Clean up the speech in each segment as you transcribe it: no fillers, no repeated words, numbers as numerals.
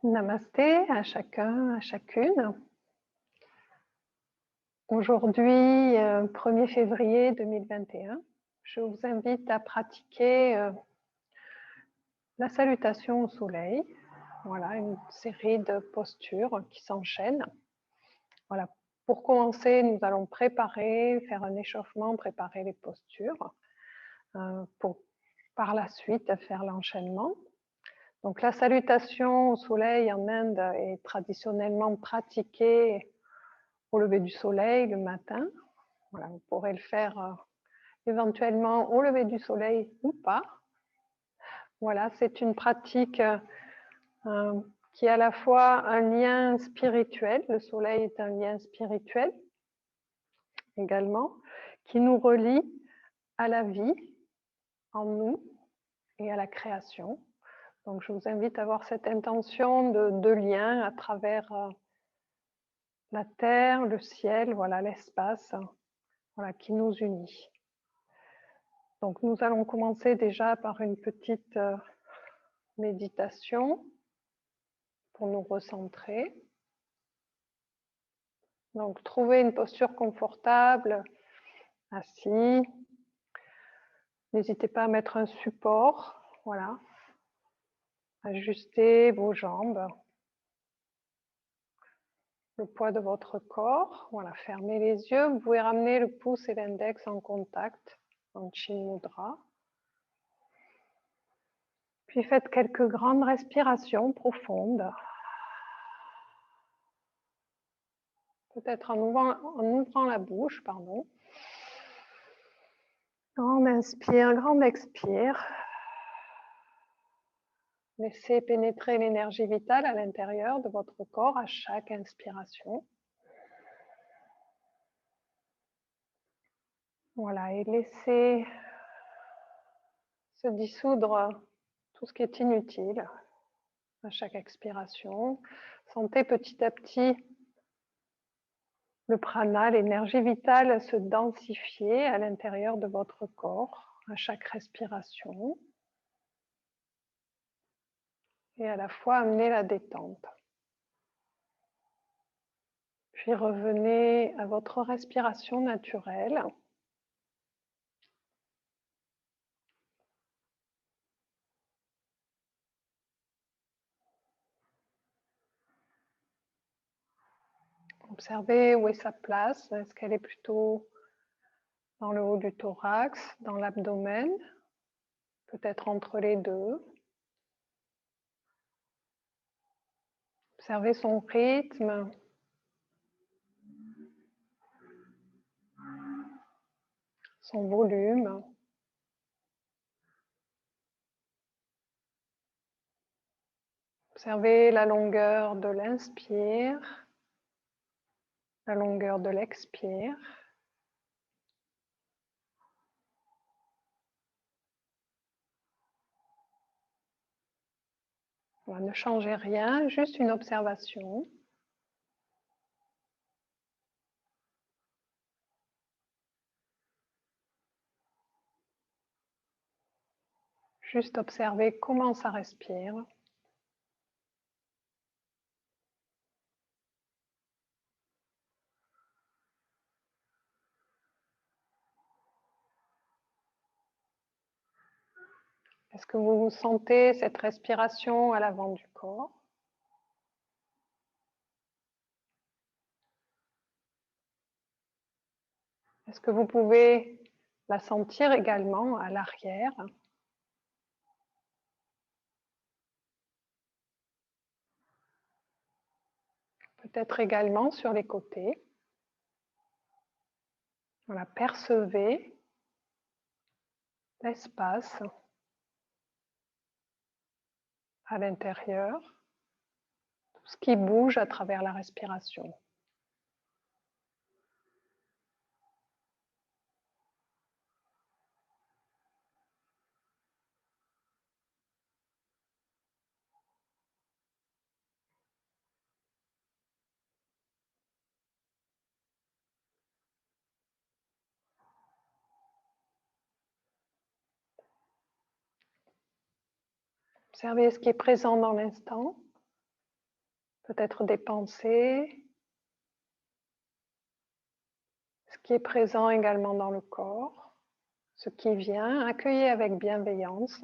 Namasté à chacun, à chacune. Aujourd'hui, 1er février 2021, je vous invite à pratiquer la salutation au soleil. Voilà, une série de postures qui s'enchaînent. Voilà. Pour commencer, nous allons faire un échauffement, préparer les postures pour par la suite faire l'enchaînement. Donc la salutation au soleil en Inde est traditionnellement pratiquée au lever du soleil le matin. Voilà, vous pourrez le faire éventuellement au lever du soleil ou pas. Voilà, c'est une pratique qui est à la fois un lien spirituel, le soleil est un lien spirituel également, qui nous relie à la vie en nous et à la création. Donc je vous invite à avoir cette intention de lien à travers la terre, le ciel, voilà, l'espace, voilà, qui nous unit. Donc nous allons commencer déjà par une petite méditation pour nous recentrer. Donc trouvez une posture confortable, assis. N'hésitez pas à mettre un support, voilà. Ajustez vos jambes, le poids de votre corps, voilà, fermez les yeux. Vous pouvez ramener le pouce et l'index en contact, en Chin Mudra. Puis faites quelques grandes respirations profondes. Peut-être en ouvrant la bouche, pardon. Grande inspire, grande expire. Laissez pénétrer l'énergie vitale à l'intérieur de votre corps à chaque inspiration. Voilà, et laissez se dissoudre tout ce qui est inutile à chaque expiration. Sentez petit à petit le prana, l'énergie vitale, se densifier à l'intérieur de votre corps à chaque respiration. Et à la fois amener la détente. Puis revenez à votre respiration naturelle. Observez où est sa place. Est-ce qu'elle est plutôt dans le haut du thorax, dans l'abdomen, peut-être entre les deux. Observez son rythme. Son volume. Observez la longueur de l'inspire, la longueur de l'expire. Voilà, ne changez rien, juste une observation. Juste observer comment ça respire. Est-ce que vous sentez cette respiration à l'avant du corps? Est-ce que vous pouvez la sentir également à l'arrière? Peut-être également sur les côtés. Voilà, percevez l'espace à l'intérieur, tout ce qui bouge à travers la respiration. Observez ce qui est présent dans l'instant. peut-être des pensées, ce qui est présent également dans le corps, ce qui vient, accueillez avec bienveillance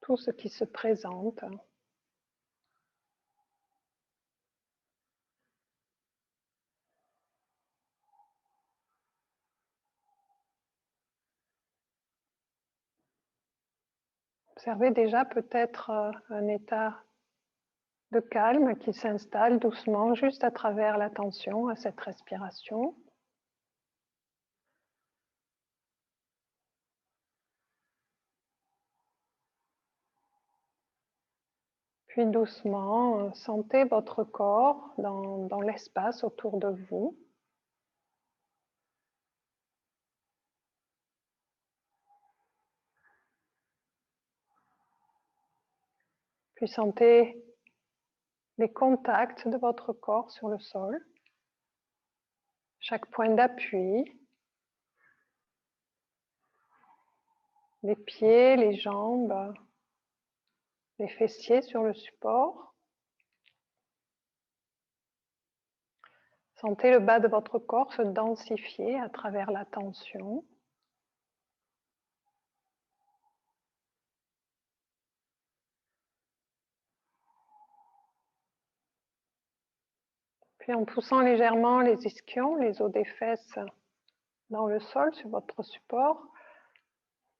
tout ce qui se présente. Observez déjà peut-être un état de calme qui s'installe doucement juste à travers l'attention à cette respiration. Puis doucement, sentez votre corps dans l'espace autour de vous. Puis sentez les contacts de votre corps sur le sol, chaque point d'appui, les pieds, les jambes, les fessiers sur le support. Sentez le bas de votre corps se densifier à travers la tension. Puis en poussant légèrement les ischions, les os des fesses dans le sol sur votre support,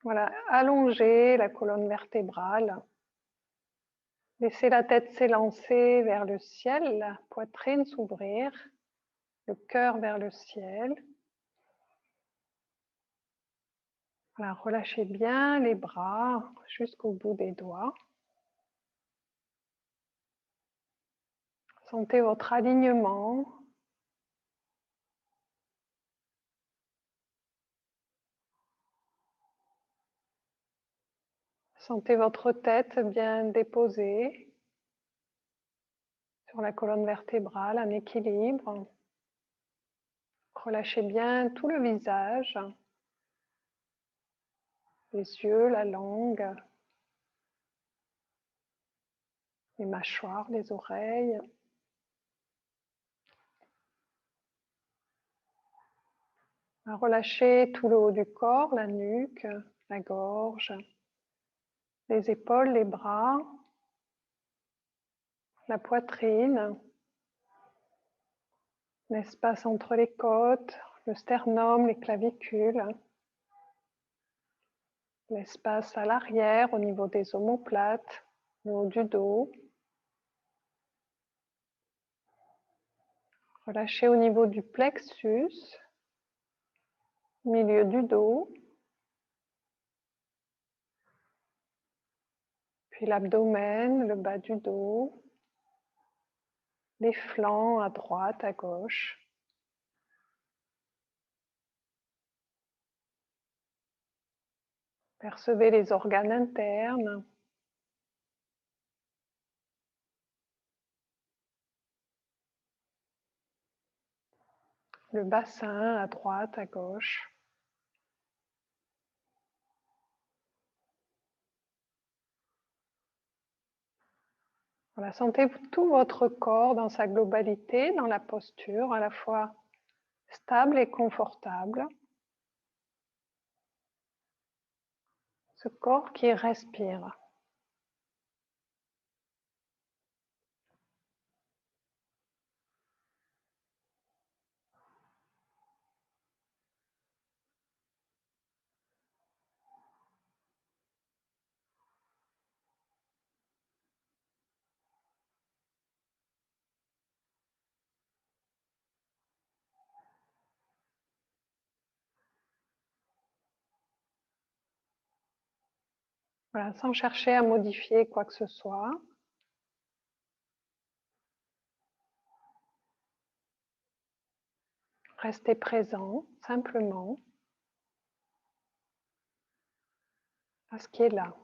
voilà, allongez la colonne vertébrale. Laissez la tête s'élancer vers le ciel, la poitrine s'ouvrir, le cœur vers le ciel. Voilà, relâchez bien les bras jusqu'au bout des doigts. Sentez votre alignement. Sentez votre tête bien déposée sur la colonne vertébrale, un équilibre. Relâchez bien tout le visage, les yeux, la langue, les mâchoires, les oreilles. Relâchez tout le haut du corps, la nuque, la gorge, les épaules, les bras, la poitrine, l'espace entre les côtes, le sternum, les clavicules, l'espace à l'arrière au niveau des omoplates, le haut du dos. Relâchez au niveau du plexus, milieu du dos, puis l'abdomen, le bas du dos, les flancs à droite, à gauche. Percevez les organes internes. Le bassin à droite, à gauche. Voilà, sentez tout votre corps dans sa globalité, dans la posture à la fois stable et confortable. Ce corps qui respire. Voilà, sans chercher à modifier quoi que ce soit. Restez présent, simplement, à ce qui est là.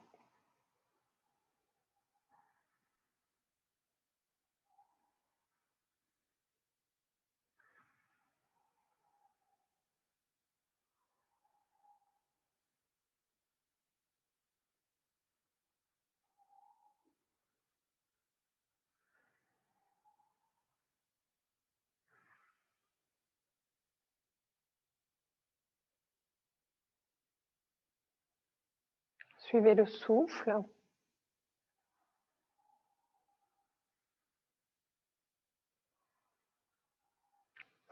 Suivez le souffle.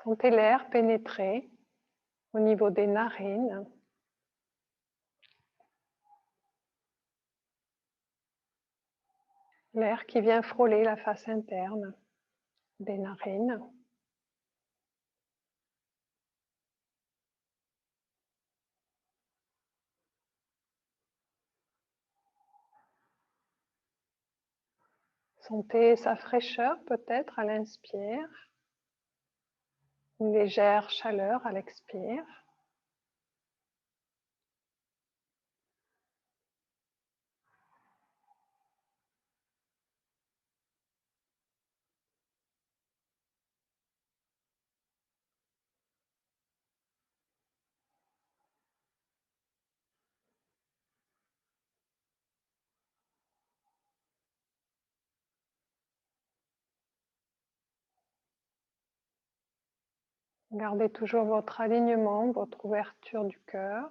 Sentez l'air pénétrer au niveau des narines. L'air qui vient frôler la face interne des narines. Sentez sa fraîcheur peut-être à l'inspire, une légère chaleur à l'expire. Gardez toujours votre alignement, votre ouverture du cœur,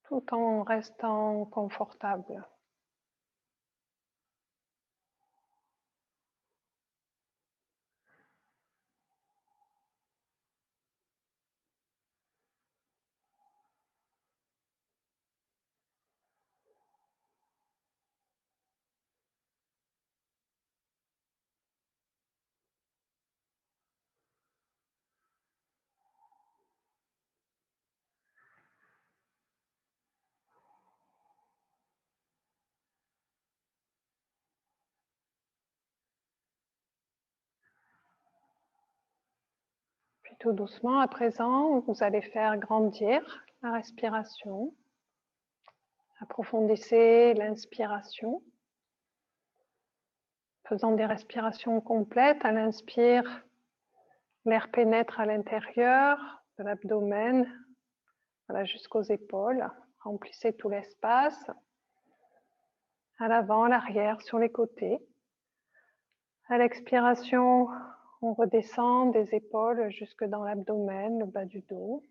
tout en restant confortable. Puis tout doucement, à présent, vous allez faire grandir la respiration. Approfondissez l'inspiration, faisant des respirations complètes. À l'inspire, l'air pénètre à l'intérieur de l'abdomen, voilà, jusqu'aux épaules. Remplissez tout l'espace, à l'avant, à l'arrière, sur les côtés. À l'expiration, on redescend des épaules jusque dans l'abdomen, le bas du dos.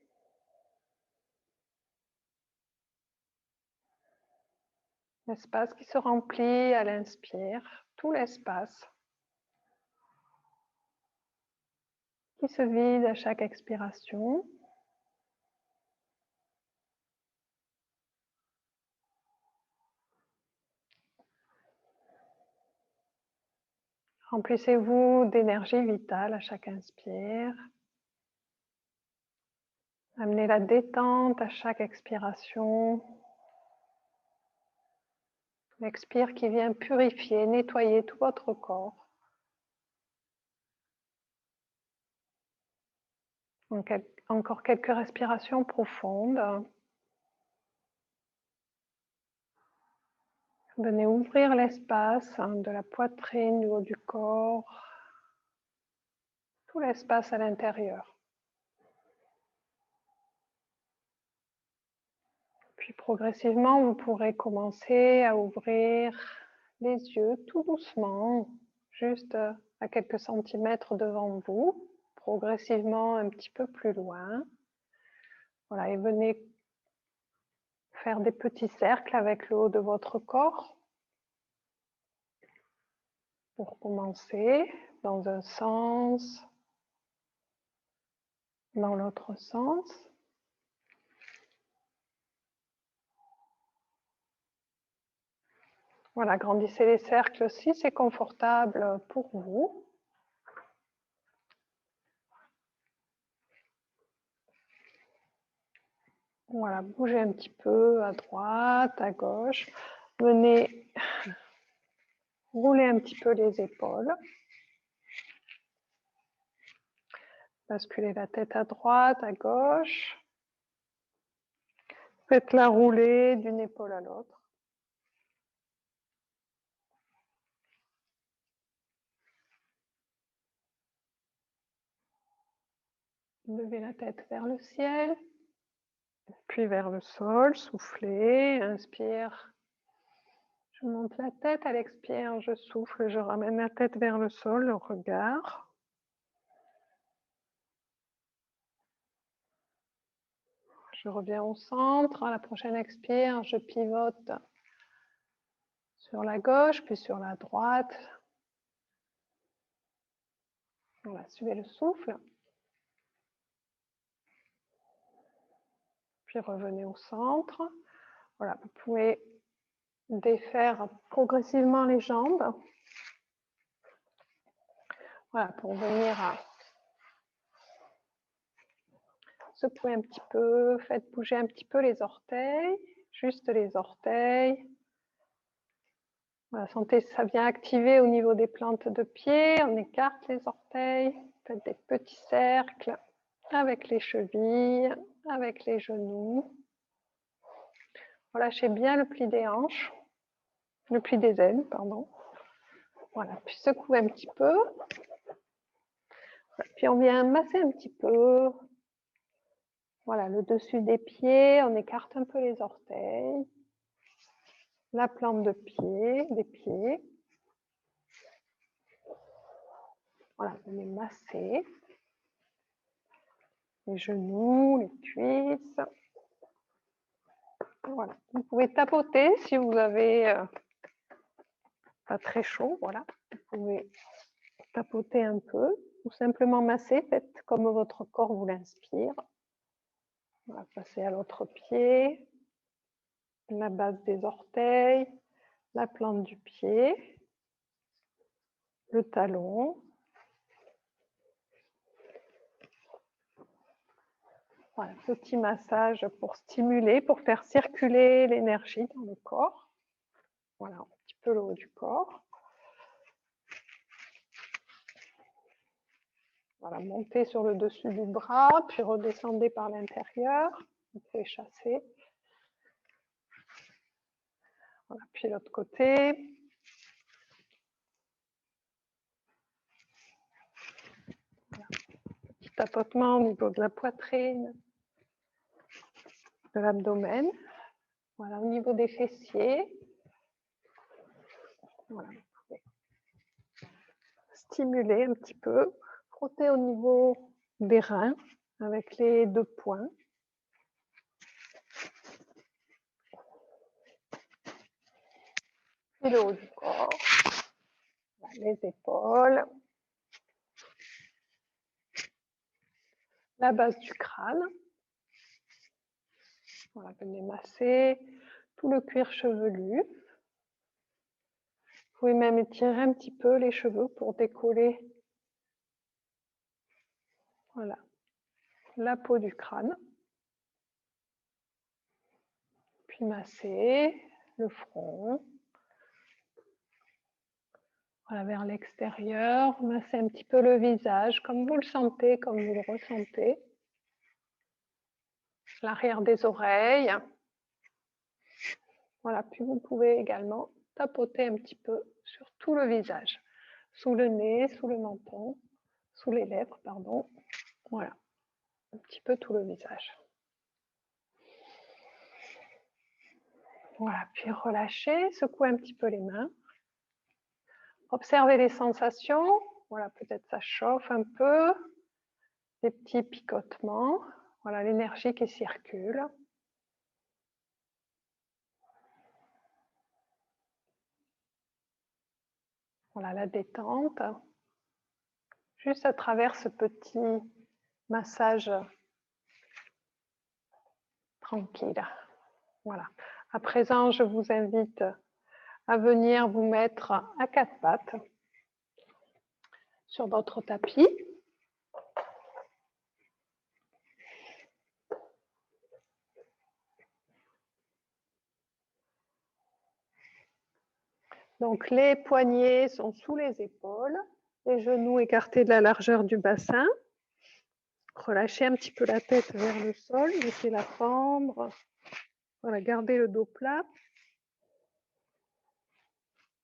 L'espace qui se remplit à l'inspire, tout l'espace qui se vide à chaque expiration. Remplissez-vous d'énergie vitale à chaque inspire. Amenez la détente à chaque expiration. L'expire qui vient purifier, nettoyer tout votre corps. Encore quelques respirations profondes. Venez ouvrir l'espace de la poitrine, du haut du corps, tout l'espace à l'intérieur. Puis progressivement, vous pourrez commencer à ouvrir les yeux tout doucement, juste à quelques centimètres devant vous, progressivement un petit peu plus loin. Voilà, et venez faire des petits cercles avec le haut de votre corps. Pour commencer, dans un sens, dans l'autre sens. Voilà, grandissez les cercles si c'est confortable pour vous. Voilà, bougez un petit peu à droite, à gauche. Venez rouler un petit peu les épaules. Basculez la tête à droite, à gauche. Faites-la rouler d'une épaule à l'autre. Levez la tête vers le ciel, puis vers le sol. Soufflez, inspire. Je monte la tête, à l'expire, je souffle, je ramène la tête vers le sol, le regard. je reviens au centre. À la prochaine expire, je pivote sur la gauche, puis sur la droite. Voilà, suivez le souffle. Puis revenez au centre. Voilà, vous pouvez défaire progressivement les jambes. Voilà, pour venir à secouer un petit peu, faites bouger un petit peu les orteils, juste les orteils. Voilà, sentez ça vient activer au niveau des plantes de pied, on écarte les orteils, faites des petits cercles avec les chevilles, avec les genoux. Relâchez bien le pli des hanches, le pli des ailes, pardon. Voilà, puis secouez un petit peu. Puis on vient masser un petit peu. Voilà, le dessus des pieds, on écarte un peu les orteils. La plante de pied, des pieds. Voilà, venez masser. Les genoux, les cuisses. Voilà, vous pouvez tapoter si vous avez pas très chaud, voilà. Vous pouvez tapoter un peu ou simplement masser, faites comme votre corps vous l'inspire. On va passer à l'autre pied, la base des orteils, la plante du pied, le talon. Voilà, petit massage pour stimuler, pour faire circuler l'énergie dans le corps. Voilà, un petit peu le haut du corps. Voilà, montez sur le dessus du bras, puis redescendez par l'intérieur. Vous pouvez chasser. Voilà, puis l'autre côté. Voilà. Petit tapotement au niveau de la poitrine, de l'abdomen. Voilà, au niveau des fessiers. Voilà, vous pouvez stimuler un petit peu. Frotter au niveau des reins avec les deux poings. Et le haut du corps. Voilà, les épaules. La base du crâne. Voilà, venez masser tout le cuir chevelu. Vous pouvez même étirer un petit peu les cheveux pour décoller, voilà, la peau du crâne. Puis masser le front. Voilà, vers l'extérieur. Masser un petit peu le visage, comme vous le sentez, comme vous le ressentez. L'arrière des oreilles. Voilà, puis vous pouvez également tapoter un petit peu sur tout le visage. Sous le nez, sous le menton, sous les lèvres, pardon. Voilà, un petit peu tout le visage. Voilà, puis relâchez, secouez un petit peu les mains. Observez les sensations. Voilà, peut-être ça chauffe un peu. Des petits picotements. Voilà, l'énergie qui circule. Voilà, la détente. Juste à travers ce petit massage tranquille. Voilà. À présent, je vous invite à venir vous mettre à quatre pattes sur votre tapis. Donc, les poignets sont sous les épaules, les genoux écartés de la largeur du bassin. Relâchez un petit peu la tête vers le sol, laissez-la fendre. Voilà, gardez le dos plat.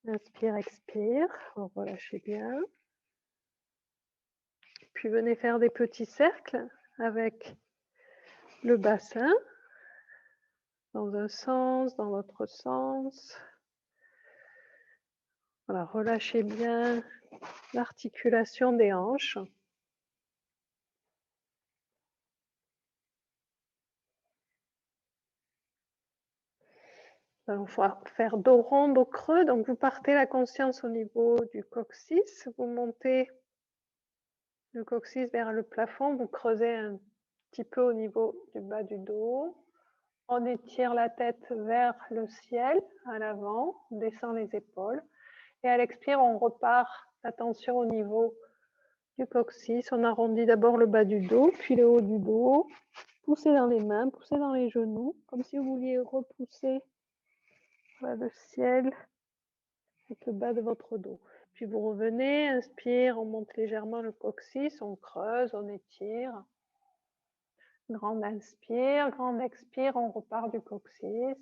Inspire, expire, relâchez bien. Puis venez faire des petits cercles avec le bassin, dans un sens, dans l'autre sens. Voilà, relâchez bien l'articulation des hanches. Nous allons faire dos rond, dos creux. Donc, vous partez la conscience au niveau du coccyx. Vous montez le coccyx vers le plafond. Vous creusez un petit peu au niveau du bas du dos. On étire la tête vers le ciel à l'avant. On descend les épaules. Et à l'expire, on repart l'attention au niveau du coccyx. On arrondit d'abord le bas du dos, puis le haut du dos. Poussez dans les mains, poussez dans les genoux, comme si vous vouliez repousser vers le ciel avec le bas de votre dos. Puis vous revenez, inspire, on monte légèrement le coccyx, on creuse, on étire. Grande inspire, grande expire, on repart du coccyx,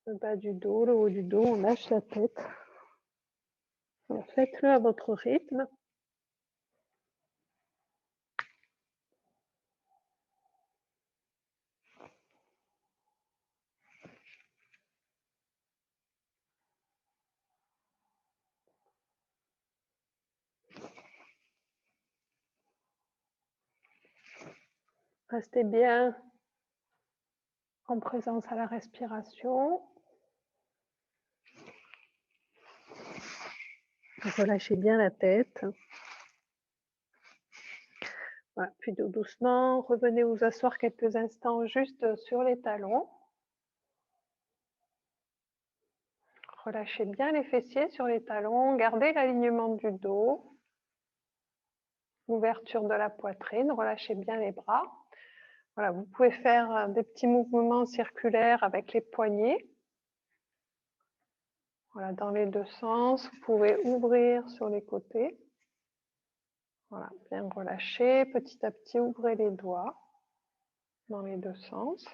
le bas du dos, le haut du dos, on lâche la tête. Faites-le à votre rythme. Restez bien en présence à la respiration. Relâchez bien la tête. Voilà. Puis tout doucement, revenez vous asseoir quelques instants juste sur les talons. Relâchez bien les fessiers sur les talons. Gardez l'alignement du dos. Ouverture de la poitrine. Relâchez bien les bras. Voilà, vous pouvez faire des petits mouvements circulaires avec les poignets. Voilà, dans les deux sens. Vous pouvez ouvrir sur les côtés. Voilà, bien relâcher. Petit à petit, ouvrez les doigts dans les deux sens.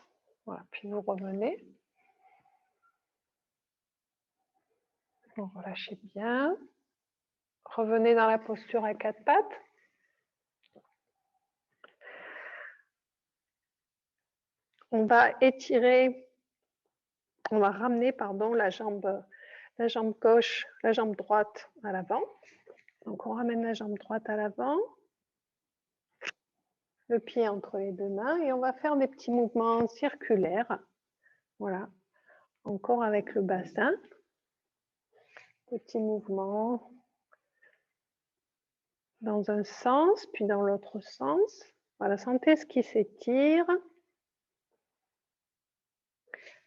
Voilà, puis vous revenez. Vous relâchez bien. Revenez dans la posture à quatre pattes. On va étirer, on va ramener la jambe gauche, la jambe droite à l'avant. Donc on ramène la jambe droite à l'avant, le pied entre les deux mains et on va faire des petits mouvements circulaires. Voilà, encore avec le bassin. Petit mouvement dans un sens, puis dans l'autre sens. Voilà, sentez ce qui s'étire.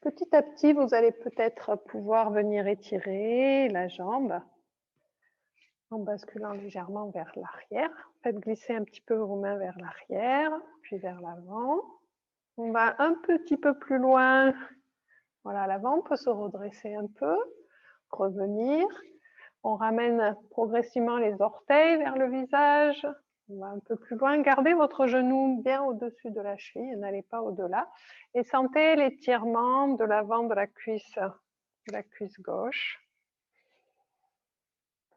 Petit à petit, vous allez peut-être pouvoir venir étirer la jambe en basculant légèrement vers l'arrière. Faites glisser un petit peu vos mains vers l'arrière, puis vers l'avant. On va un petit peu plus loin. Voilà, l'avant, on peut se redresser un peu, revenir. On ramène progressivement les orteils vers le visage. On va un peu plus loin. Gardez votre genou bien au-dessus de la cheville, n'allez pas au-delà. Et sentez l'étirement de l'avant de la cuisse gauche.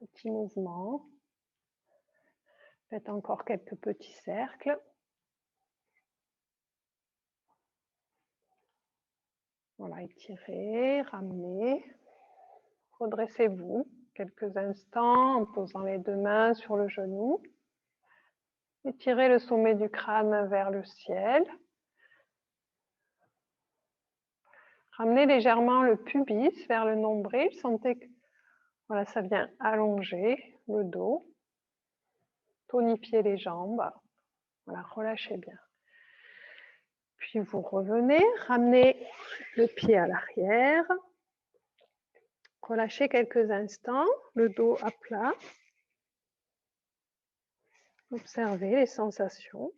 Petit mouvement. Faites encore quelques petits cercles. Voilà, étirez, ramenez. Redressez-vous quelques instants en posant les deux mains sur le genou. Étirez le sommet du crâne vers le ciel. Ramenez légèrement le pubis vers le nombril. Sentez que voilà, ça vient allonger le dos. Tonifiez les jambes. Voilà, relâchez bien. Puis vous revenez, ramenez le pied à l'arrière. Relâchez quelques instants, le dos à plat. Observez les sensations.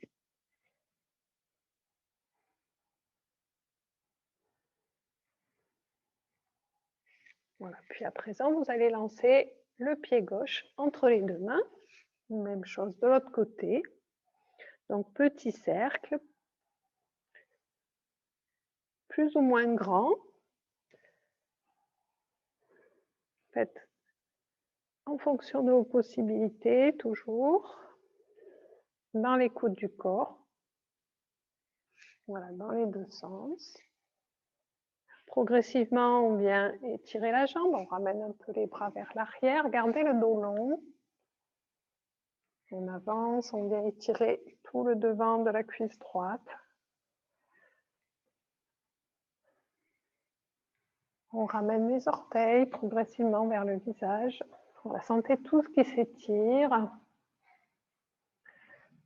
Voilà. Puis à présent, vous allez lancer le pied gauche entre les deux mains. Même chose de l'autre côté. Donc, petit cercle, plus ou moins grand. Faites en fonction de vos possibilités, toujours dans les coudes du corps. Voilà, dans les deux sens. Progressivement, on vient étirer la jambe, on ramène un peu les bras vers l'arrière, gardez le dos long. On avance, on vient étirer tout le devant de la cuisse droite. On ramène les orteils progressivement vers le visage. On va sentir tout ce qui s'étire,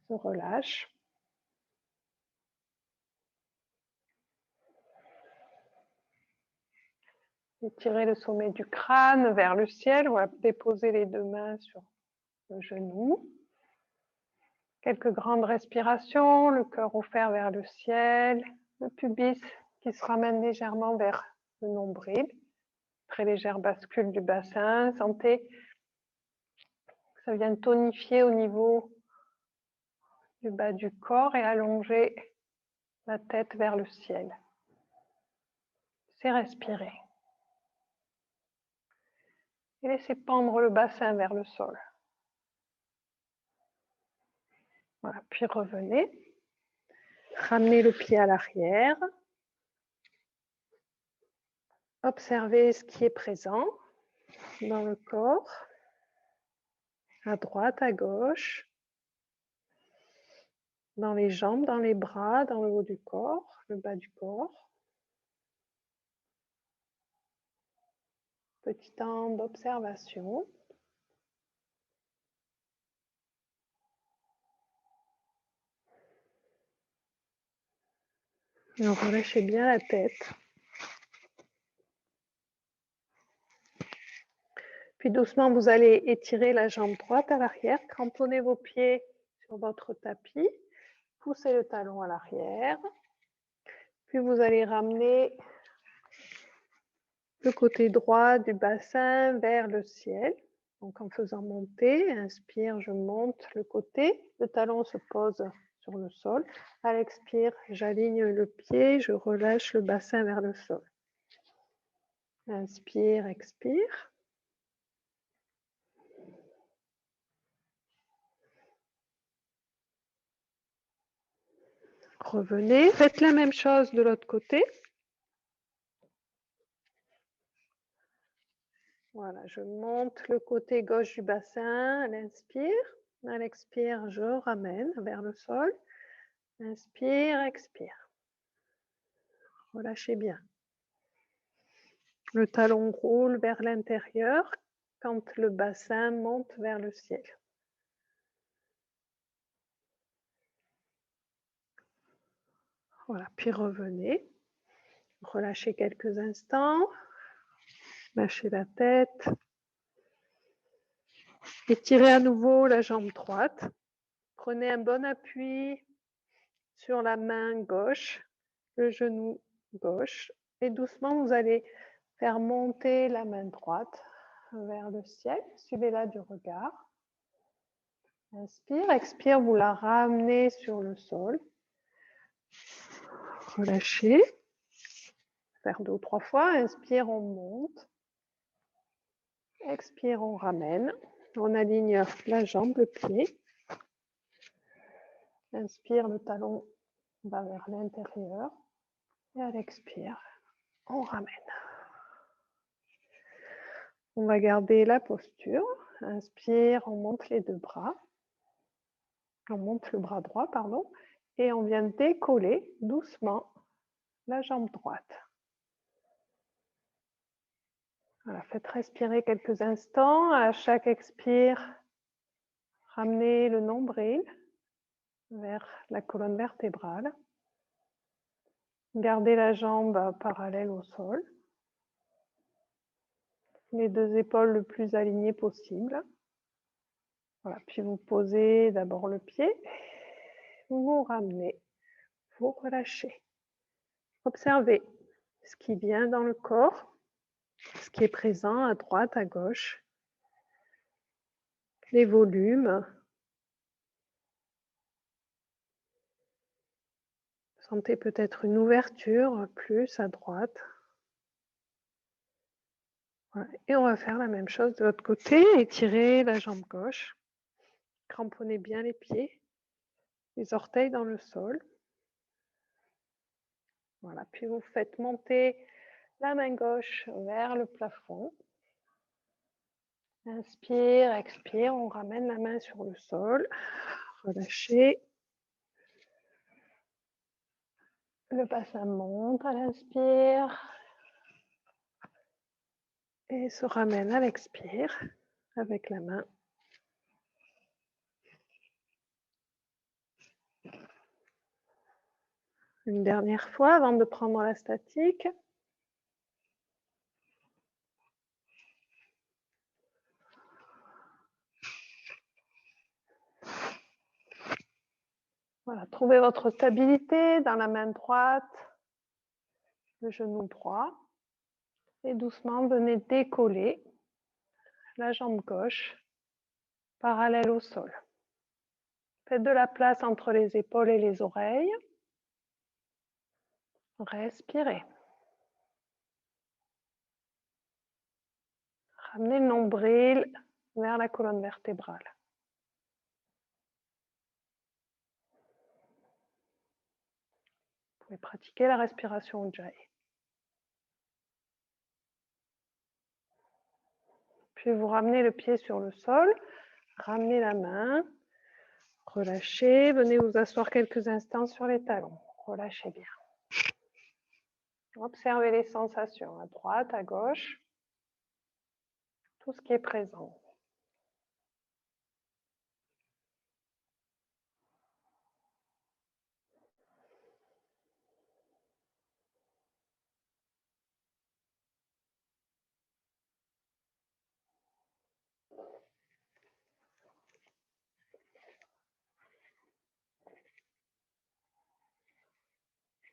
se relâche. Étirez le sommet du crâne vers le ciel. On va déposer les deux mains sur le genou. Quelques grandes respirations, le cœur offert vers le ciel, le pubis qui se ramène légèrement vers le nombril. Très légère bascule du bassin. Sentez que ça vient tonifier au niveau du bas du corps et allonger la tête vers le ciel. C'est respirer. Et laissez pendre le bassin vers le sol. Voilà, puis revenez. Ramenez le pied à l'arrière. Observez ce qui est présent dans le corps, à droite, à gauche, dans les jambes, dans les bras, dans le haut du corps, le bas du corps. Petit temps d'observation. Et relâchez bien la tête. Puis doucement, vous allez étirer la jambe droite à l'arrière, cramponnez vos pieds sur votre tapis, poussez le talon à l'arrière. Puis vous allez ramener le côté droit du bassin vers le ciel. Donc en faisant monter, inspire, je monte le côté, le talon se pose sur le sol. À l'expire, j'aligne le pied, je relâche le bassin vers le sol. Inspire, expire. Revenez, faites la même chose de l'autre côté. Voilà, je monte le côté gauche du bassin à l'inspire. À l'expire, je ramène vers le sol. Inspire, expire. Relâchez bien. Le talon roule vers l'intérieur quand le bassin monte vers le ciel. Voilà, puis revenez. Relâchez quelques instants. Lâchez la tête. Étirez à nouveau la jambe droite. Prenez un bon appui sur la main gauche, le genou gauche. Et doucement, vous allez faire monter la main droite vers le ciel. Suivez-la du regard. Inspire, expire, vous la ramenez sur le sol. Relâchez. Faire 2 ou 3 fois. Inspire, on monte. Expire, on ramène. On aligne la jambe, le pied. Inspire, le talon va vers l'intérieur. Et à l'expire, on ramène. On va garder la posture. Inspire, on monte les deux bras. On monte le bras droit, pardon. Et on vient décoller doucement la jambe droite. Voilà, faites respirer quelques instants. À chaque expire, ramenez le nombril vers la colonne vertébrale. Gardez la jambe parallèle au sol. Les deux épaules le plus alignées possible. Voilà, puis vous posez d'abord le pied. Vous ramenez, vous relâchez. Observez ce qui vient dans le corps, ce qui est présent à droite, à gauche, les volumes. Sentez peut-être une ouverture plus à droite. Voilà. Et on va faire la même chose de l'autre côté. Étirez la jambe gauche. Cramponnez bien les pieds, les orteils dans le sol. Voilà. Puis vous faites monter la main gauche vers le plafond. Inspire, expire, on ramène la main sur le sol. Relâchez. Le bassin monte à l'inspire. Et se ramène à l'expire avec la main. Une dernière fois avant de prendre la statique. Voilà, trouvez votre stabilité dans la main droite, le genou droit. Et doucement, venez décoller la jambe gauche parallèle au sol. Faites de la place entre les épaules et les oreilles. Respirez. Ramenez le nombril vers la colonne vertébrale. Vous pouvez pratiquer la respiration Ujjayi. Puis vous ramenez le pied sur le sol, ramenez la main, relâchez, venez vous asseoir quelques instants sur les talons. Relâchez bien. Observez les sensations à droite, à gauche, tout ce qui est présent.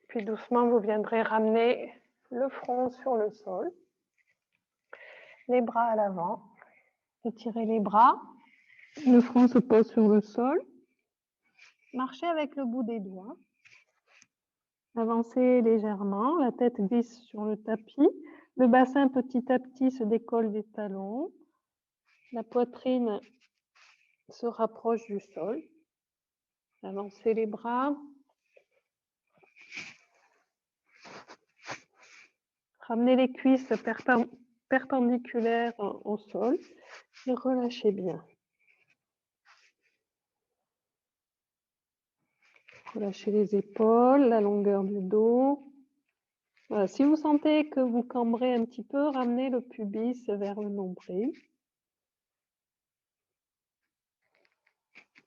Puis doucement, vous viendrez ramener le front sur le sol, les bras à l'avant, étirez les bras, le front se pose sur le sol, marchez avec le bout des doigts, avancez légèrement, la tête glisse sur le tapis, le bassin petit à petit se décolle des talons, la poitrine se rapproche du sol, avancez les bras, ramenez les cuisses perpendiculaires au sol et relâchez bien. Relâchez les épaules, la longueur du dos. Voilà. Si vous sentez que vous cambrez un petit peu, ramenez le pubis vers le nombril.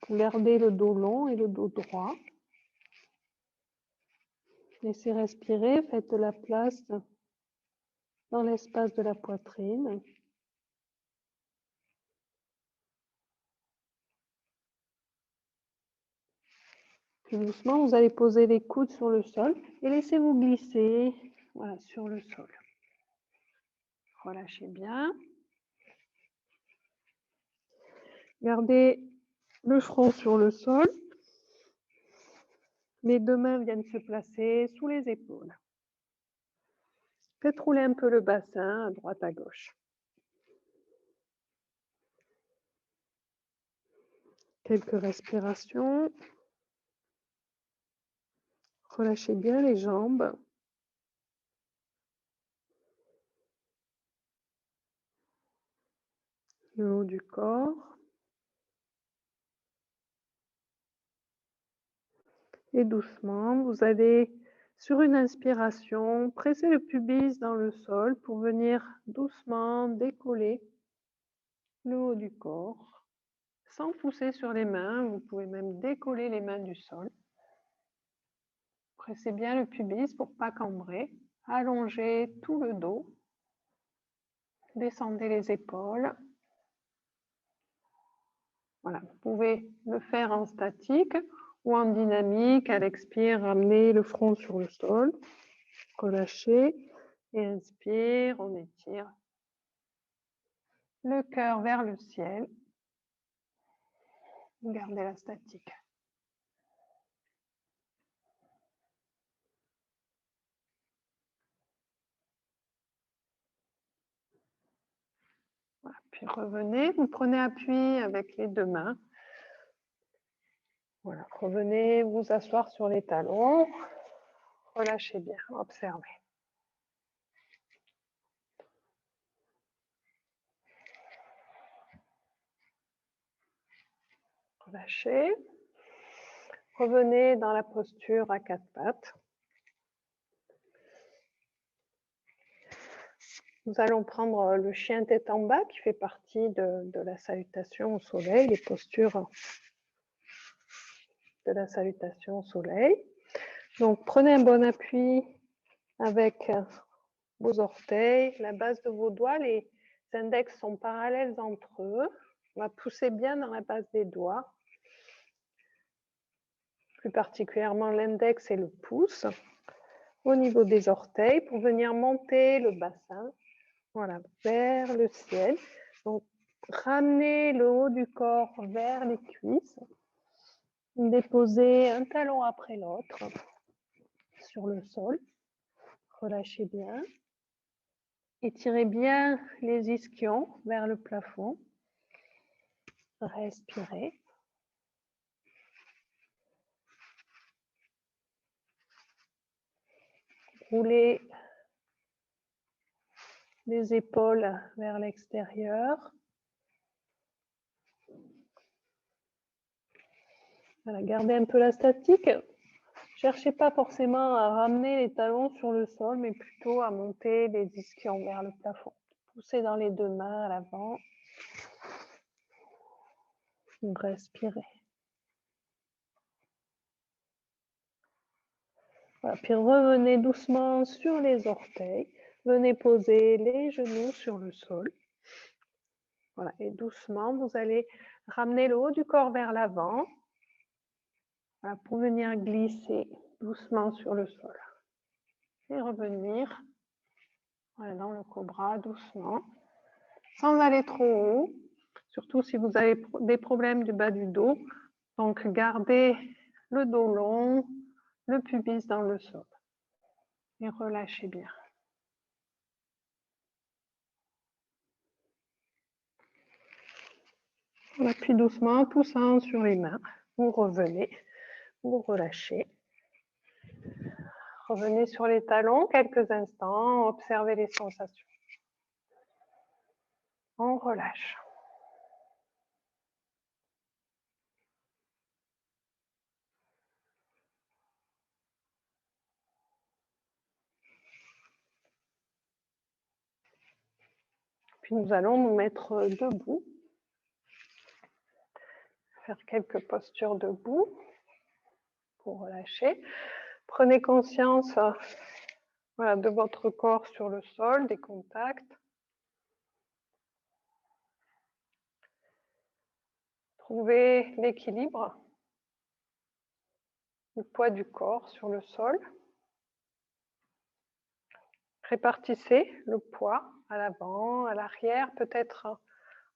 Vous gardez le dos long et le dos droit. Laissez respirer, faites de la place dans l'espace de la poitrine. Puis doucement, vous allez poser les coudes sur le sol et laissez-vous glisser voilà, sur le sol. Relâchez bien. Gardez le front sur le sol. Les deux mains viennent se placer sous les épaules. Faites rouler un peu le bassin à droite à gauche. Quelques respirations. Relâchez bien les jambes. Le haut du corps. Et doucement, vous allez, sur une inspiration, presser le pubis dans le sol pour venir doucement décoller le haut du corps. Sans pousser sur les mains, vous pouvez même décoller les mains du sol. Pressez bien le pubis pour ne pas cambrer. Allongez tout le dos. Descendez les épaules. Voilà, vous pouvez le faire en statique ou en dynamique. À l'expire, ramenez le front sur le sol. Relâchez. Et inspire, on étire. Le cœur vers le ciel. Gardez la statique. Voilà. Puis revenez, vous prenez appui avec les deux mains. Voilà, revenez vous asseoir sur les talons. Relâchez bien, observez. Relâchez. Revenez dans la posture à quatre pattes. Nous allons prendre le chien tête en bas qui fait partie de la salutation au soleil, les postures de la salutation au soleil. Donc, prenez un bon appui avec vos orteils, la base de vos doigts, les index sont parallèles entre eux. On va pousser bien dans la base des doigts, plus particulièrement l'index et le pouce, au niveau des orteils pour venir monter le bassin, voilà, vers le ciel. Donc, ramenez le haut du corps vers les cuisses. Déposez un talon après l'autre sur le sol. Relâchez bien. Étirez bien les ischions vers le plafond. Respirez. Roulez les épaules vers l'extérieur. Voilà, gardez un peu la statique. Cherchez pas forcément à ramener les talons sur le sol, mais plutôt à monter les ischions vers le plafond. Poussez dans les deux mains à l'avant. Respirez. Voilà, puis revenez doucement sur les orteils. Venez poser les genoux sur le sol. Voilà, et doucement, vous allez ramener le haut du corps vers l'avant. Voilà, pour venir glisser doucement sur le sol. Et revenir voilà, dans le cobra doucement, sans aller trop haut, surtout si vous avez des problèmes du bas du dos. Donc, gardez le dos long, le pubis dans le sol. Et relâchez bien. Voilà, puis doucement, poussant sur les mains, vous revenez, vous relâchez. Revenez sur les talons quelques instants, observez les sensations. On relâche. Puis nous allons nous mettre debout. Faire quelques postures debout pour relâcher. Prenez conscience voilà, de votre corps sur le sol, des contacts. Trouvez l'équilibre, le poids du corps sur le sol. Répartissez le poids à l'avant, à l'arrière, peut-être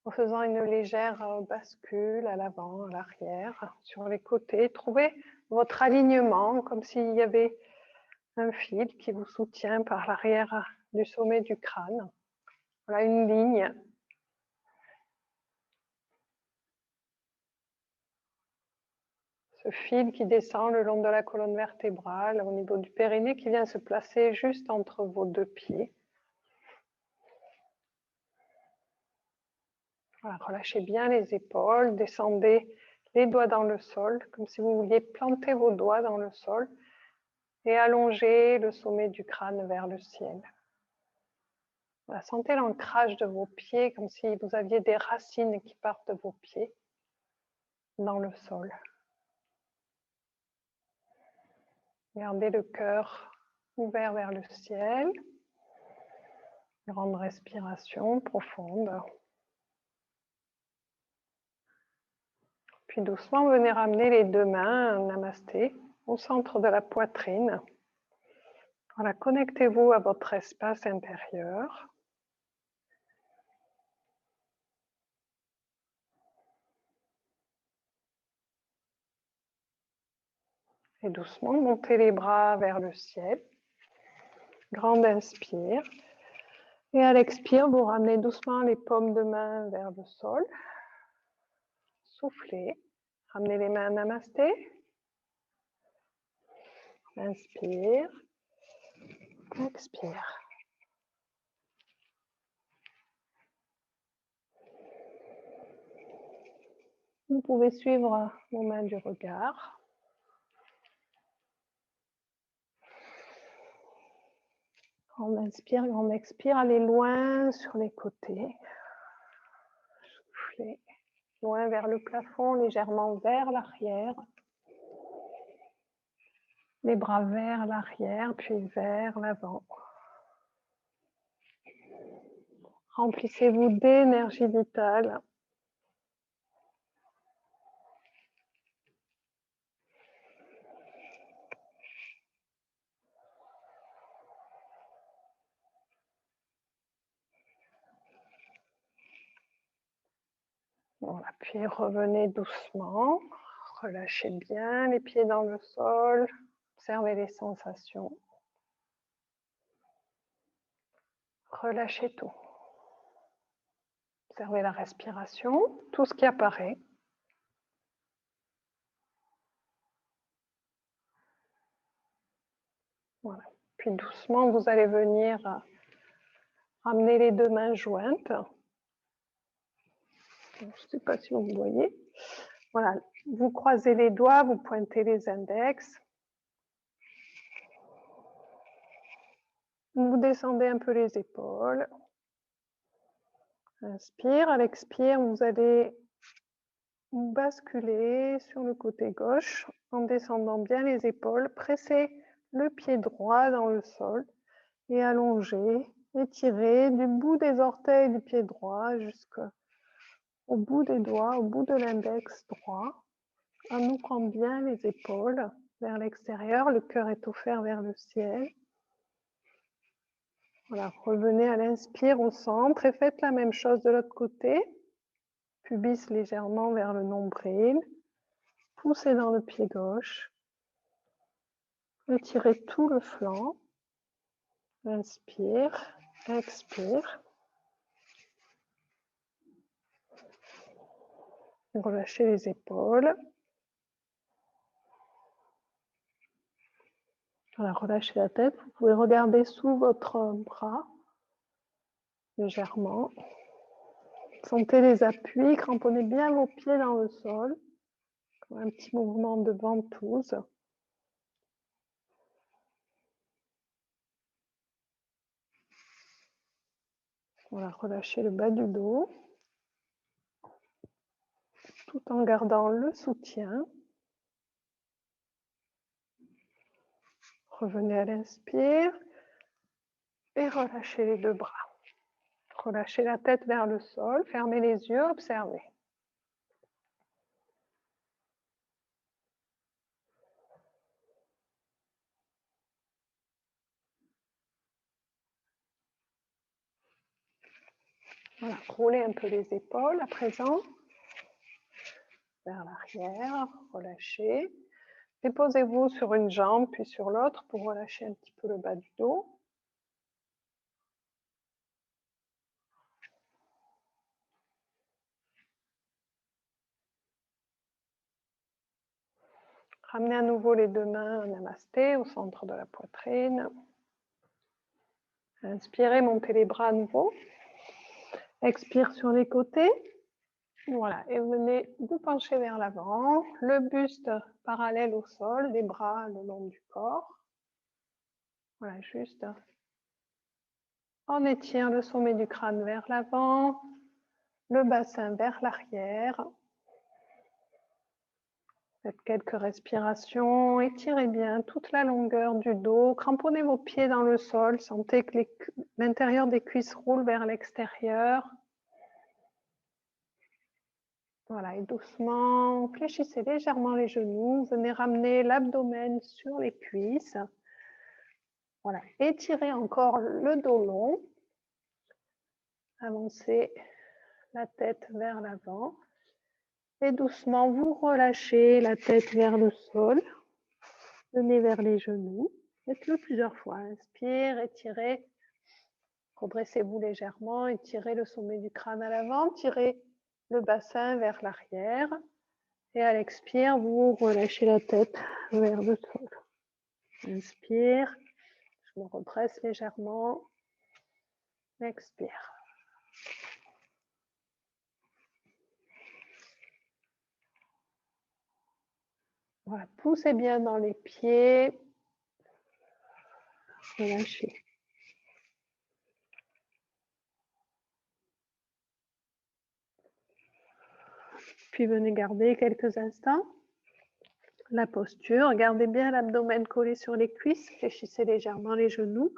en faisant une légère bascule à l'avant, à l'arrière, sur les côtés. Trouvez votre alignement, comme s'il y avait un fil qui vous soutient par l'arrière du sommet du crâne. Voilà une ligne. Ce fil qui descend le long de la colonne vertébrale, au niveau du périnée, qui vient se placer juste entre vos deux pieds. Voilà, relâchez bien les épaules, descendez les doigts dans le sol, comme si vous vouliez planter vos doigts dans le sol et allonger le sommet du crâne vers le ciel. Voilà, sentez l'ancrage de vos pieds, comme si vous aviez des racines qui partent de vos pieds dans le sol. Gardez le cœur ouvert vers le ciel. Grande respiration profonde. Puis doucement, venez ramener les deux mains, namasté, au centre de la poitrine. Voilà, connectez-vous à votre espace intérieur. Et doucement, montez les bras vers le ciel. Grande inspire. Et à l'expire, vous ramenez doucement les paumes de main vers le sol. Soufflez. Ramenez les mains à namasté. Inspire. Expire. Vous pouvez suivre vos mains du regard. On inspire et on expire, allez loin sur les côtés. Soufflez loin vers le plafond, légèrement vers l'arrière. Les bras vers l'arrière, puis vers l'avant. Remplissez-vous d'énergie vitale. Voilà, puis revenez doucement. Relâchez bien les pieds dans le sol. Observez les sensations. Relâchez tout. Observez la respiration, tout ce qui apparaît. Voilà. Puis doucement, vous allez venir ramener les deux mains jointes. Je ne sais pas si vous voyez. Voilà, vous croisez les doigts, vous pointez les index. Vous descendez un peu les épaules. Inspire, à l'expire, vous allez basculer sur le côté gauche en descendant bien les épaules. Pressez le pied droit dans le sol et allongez, étirez du bout des orteils du pied droit jusqu'au bout des doigts, au bout de l'index droit, en ouvrant bien les épaules vers l'extérieur. Le cœur est offert vers le ciel. Voilà, revenez à l'inspire au centre et faites la même chose de l'autre côté. Pubis légèrement vers le nombril. Poussez dans le pied gauche. Étirez tout le flanc. Inspire, expire. Relâchez les épaules. Voilà, relâchez la tête. Vous pouvez regarder sous votre bras, légèrement. Sentez les appuis, cramponnez bien vos pieds dans le sol. Un petit mouvement de ventouse. Voilà, relâchez le bas du dos, tout en gardant le soutien. Revenez à l'inspire et relâchez les deux bras. Relâchez la tête vers le sol, fermez les yeux, observez. Voilà, roulez un peu les épaules à présent. Vers l'arrière, relâchez. Déposez-vous sur une jambe puis sur l'autre pour relâcher un petit peu le bas du dos. Ramenez à nouveau les deux mains à namasté au centre de la poitrine. Inspirez, montez les bras à nouveau. Expire sur les côtés. Voilà, et venez vous pencher vers l'avant, le buste parallèle au sol, les bras le long du corps. Voilà, juste. On étire le sommet du crâne vers l'avant, le bassin vers l'arrière. Faites quelques respirations, étirez bien toute la longueur du dos, cramponnez vos pieds dans le sol, sentez que l'intérieur des cuisses roule vers l'extérieur. Voilà, et doucement, fléchissez légèrement les genoux, venez ramener l'abdomen sur les cuisses. Voilà, étirez encore le dos long, avancez la tête vers l'avant. Et doucement, vous relâchez la tête vers le sol. Venez vers les genoux. Faites-le plusieurs fois. Inspire, étirez. Redressez-vous légèrement. Étirez le sommet du crâne à l'avant. Tirez le bassin vers l'arrière. Et à l'expire, vous relâchez la tête vers le sol. Inspire. Je me redresse légèrement. Expire. Voilà, poussez bien dans les pieds. Relâchez. Puis venez garder quelques instants la posture. Gardez bien l'abdomen collé sur les cuisses. Fléchissez légèrement les genoux.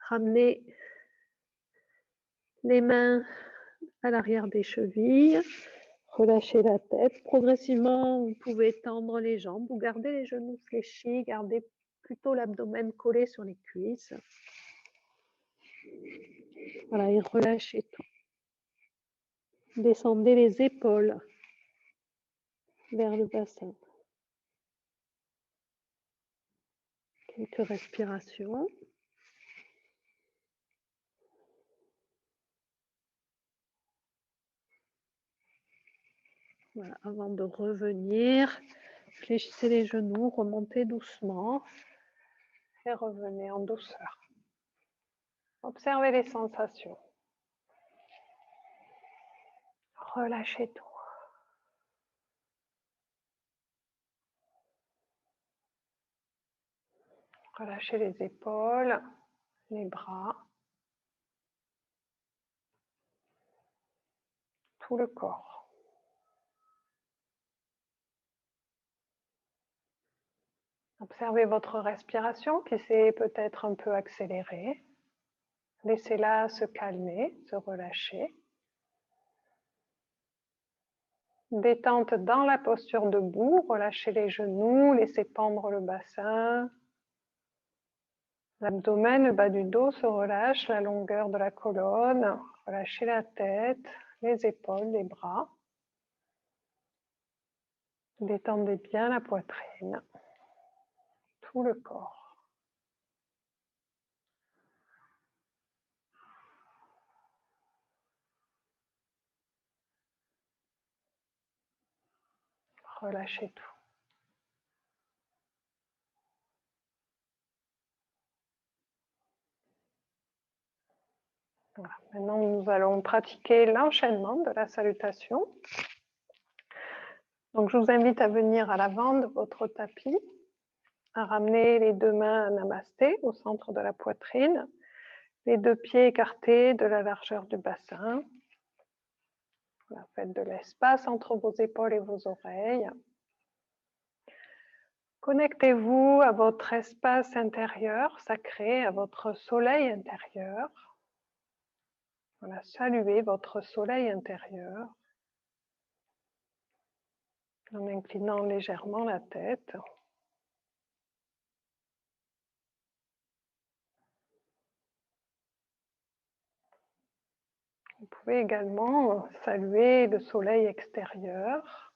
Ramenez les mains à l'arrière des chevilles. Relâchez la tête. Progressivement, vous pouvez tendre les jambes. Vous gardez les genoux fléchis. Gardez plutôt l'abdomen collé sur les cuisses. Voilà, et relâchez tout. Descendez les épaules vers le bassin. Quelques respirations. Voilà, avant de revenir, fléchissez les genoux, remontez doucement et revenez en douceur. Observez les sensations. Relâchez tout. Relâchez les épaules, les bras, tout le corps. Observez votre respiration qui s'est peut-être un peu accélérée. Laissez-la se calmer, se relâcher. Détente dans la posture debout, relâchez les genoux, laissez pendre le bassin. L'abdomen, le bas du dos se relâche, la longueur de la colonne. Relâchez la tête, les épaules, les bras. Détendez bien la poitrine, tout le corps. Relâchez tout. Voilà. Maintenant, nous allons pratiquer l'enchaînement de la salutation. Donc, je vous invite à venir à l'avant de votre tapis, à ramener les deux mains à Namasté au centre de la poitrine, les deux pieds écartés de la largeur du bassin. Voilà, faites de l'espace entre vos épaules et vos oreilles. Connectez-vous à votre espace intérieur sacré, à votre soleil intérieur. Voilà, saluez votre soleil intérieur en inclinant légèrement la tête. Vous pouvez également saluer le soleil extérieur.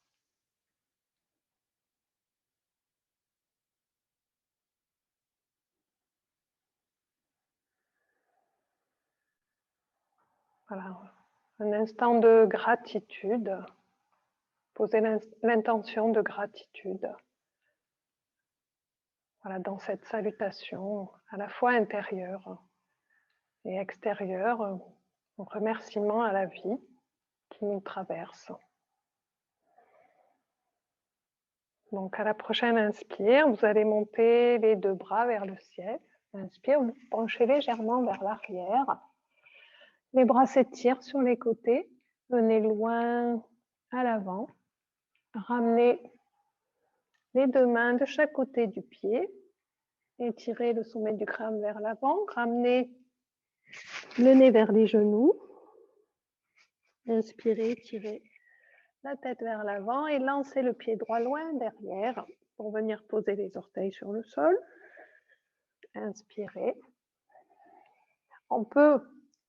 Voilà, un instant de gratitude. Posez l'intention de gratitude. Voilà, dans cette salutation à la fois intérieure et extérieure, un remerciement à la vie qui nous traverse. Donc à la prochaine inspire, vous allez monter les deux bras vers le ciel. Inspire, vous penchez légèrement vers l'arrière. Les bras s'étirent sur les côtés. Venez loin à l'avant. Ramenez les deux mains de chaque côté du pied. Étirez le sommet du crâne vers l'avant. Ramenez le nez vers les genoux. Inspirez, tirez la tête vers l'avant et lancez le pied droit loin derrière pour venir poser les orteils sur le sol. Inspirez. On peut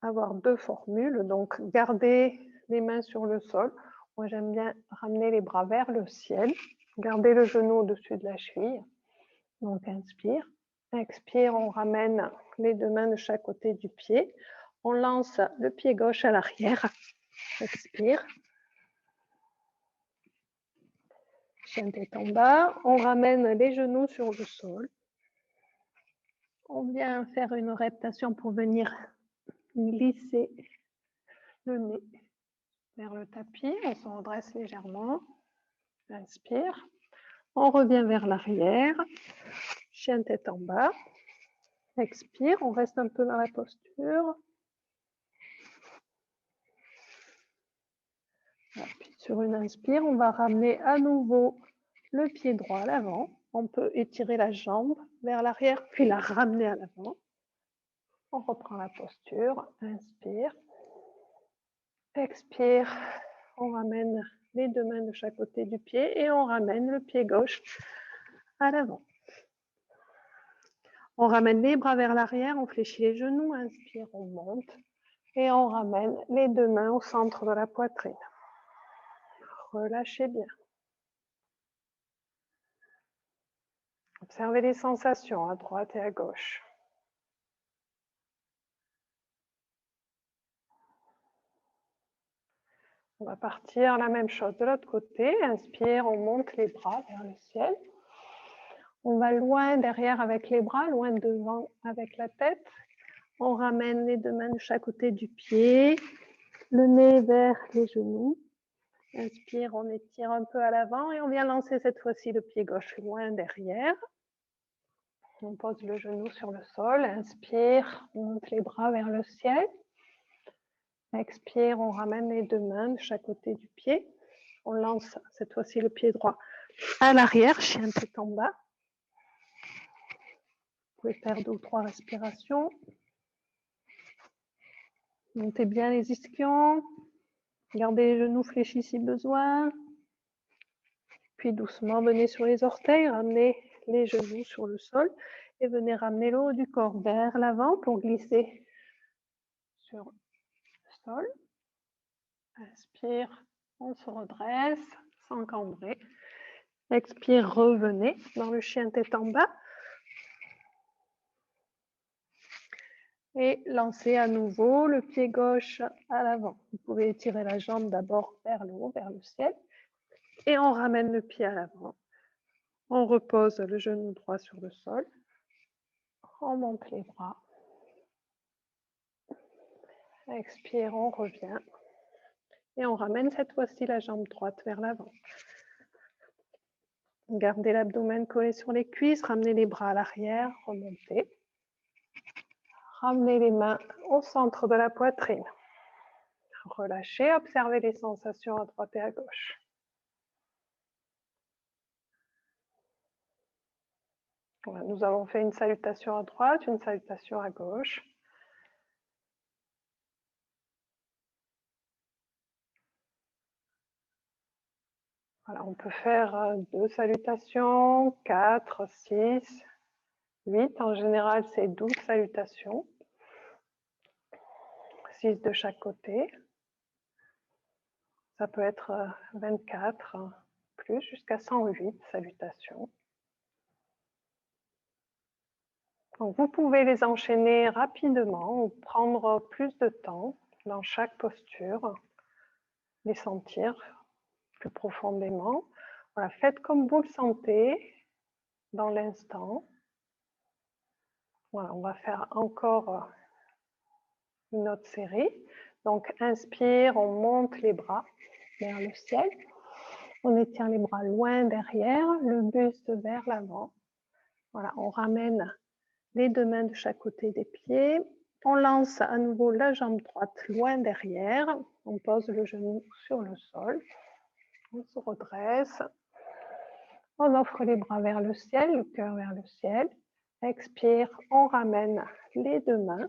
avoir deux formules, donc garder les mains sur le sol. Moi, j'aime bien ramener les bras vers le ciel. Garder le genou au-dessus de la cheville. Donc, inspire. Expire, on ramène les deux mains de chaque côté du pied. On lance le pied gauche à l'arrière. Expire. Chien tête en bas. On ramène les genoux sur le sol. On vient faire une reptation pour venir glisser le nez vers le tapis. On se redresse légèrement. Inspire. On revient vers l'arrière. Chien tête en bas. Expire. On reste un peu dans la posture. Puis Sur une inspire, on va ramener à nouveau le pied droit à l'avant. On peut étirer la jambe vers l'arrière, puis la ramener à l'avant. On reprend la posture. Inspire. Expire. On ramène les deux mains de chaque côté du pied et on ramène le pied gauche à l'avant. On ramène les bras vers l'arrière, on fléchit les genoux. Inspire, on monte. Et on ramène les deux mains au centre de la poitrine. Relâchez bien. Observez les sensations à droite et à gauche. On va partir la même chose de l'autre côté. Inspire, on monte les bras vers le ciel. On va loin derrière avec les bras, loin devant avec la tête. On ramène les deux mains de chaque côté du pied, le nez vers les genoux. Inspire, on étire un peu à l'avant et on vient lancer cette fois-ci le pied gauche loin derrière. On pose le genou sur le sol. Inspire, on monte les bras vers le ciel. Expire, on ramène les deux mains de chaque côté du pied. On lance cette fois-ci le pied droit à l'arrière, chien tête en bas. Vous pouvez faire 2 ou 3 respirations. Montez bien les ischions. Gardez les genoux fléchis si besoin. Puis doucement, venez sur les orteils, ramenez les genoux sur le sol et venez ramener le haut du corps vers l'avant pour glisser sur le sol. Inspire, on se redresse sans cambrer. Expire, revenez dans le chien tête en bas. Et lancez à nouveau le pied gauche à l'avant. Vous pouvez étirer la jambe d'abord vers le haut, vers le ciel. Et on ramène le pied à l'avant. On repose le genou droit sur le sol. On monte les bras. Expire, on revient. Et on ramène cette fois-ci la jambe droite vers l'avant. Gardez l'abdomen collé sur les cuisses. Ramenez les bras à l'arrière. Remontez. Ramenez les mains au centre de la poitrine. Relâchez. Observez les sensations à droite et à gauche. Voilà, nous avons fait une salutation à droite, une salutation à gauche. Voilà, on peut faire 2 salutations, 4, 6, 8. En général, c'est 12 salutations. 6 de chaque côté. Ça peut être 24, plus, jusqu'à 108 salutations. Donc, vous pouvez les enchaîner rapidement ou prendre plus de temps dans chaque posture, les sentir plus profondément. Voilà, faites comme vous le sentez dans l'instant. Voilà, on va faire encore une autre série. Donc, inspire, on monte les bras vers le ciel. On étire les bras loin derrière, le buste vers l'avant. Voilà, on ramène les deux mains de chaque côté des pieds. On lance à nouveau la jambe droite loin derrière. On pose le genou sur le sol. On se redresse. On offre les bras vers le ciel, le cœur vers le ciel. Expire, on ramène les deux mains.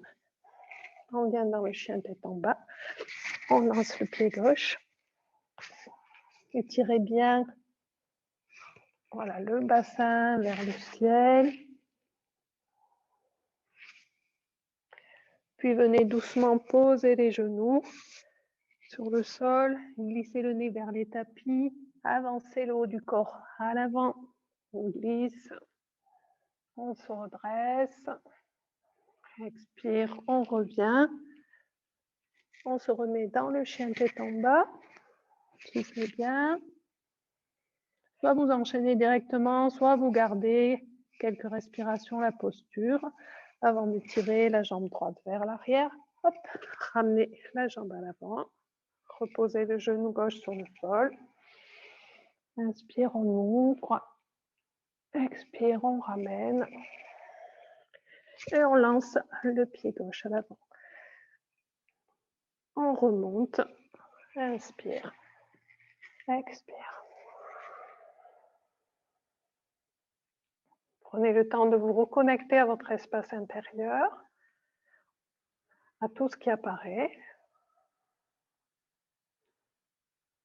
On vient dans le chien tête en bas. On lance le pied gauche. Étirez bien, voilà, le bassin vers le ciel. Puis venez doucement poser les genoux sur le sol. Glissez le nez vers les tapis. Avancez le haut du corps à l'avant. On glisse. On se redresse. Expire, on revient. On se remet dans le chien tête en bas. Glissez bien. Soit vous enchaînez directement, soit vous gardez quelques respirations la posture avant d'étirer la jambe droite vers l'arrière. Hop, ramenez la jambe à l'avant. Reposez le genou gauche sur le sol. Inspire, on ouvre. Expire, on ramène. Et on lance le pied gauche à l'avant. On remonte. Inspire. Expire. Prenez le temps de vous reconnecter à votre espace intérieur, à tout ce qui apparaît.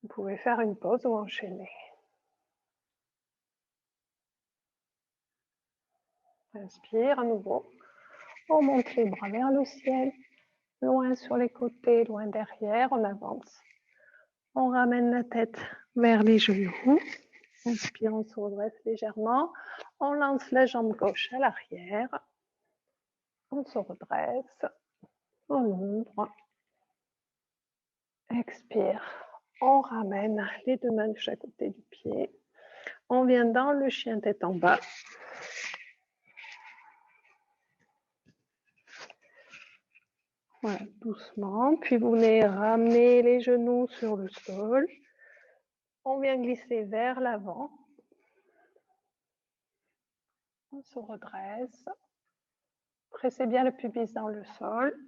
Vous pouvez faire une pause ou enchaîner. Inspire à nouveau. On monte les bras vers le ciel, loin sur les côtés, loin derrière, on avance. On ramène la tête vers les genoux. Inspire, on se redresse légèrement. On lance la jambe gauche à l'arrière. On se redresse. On ouvre. Expire. On ramène les deux mains de chaque côté du pied. On vient dans le chien tête en bas. Voilà, doucement. Puis vous venez ramener les genoux sur le sol. On vient glisser vers l'avant. On se redresse. Pressez bien le pubis dans le sol.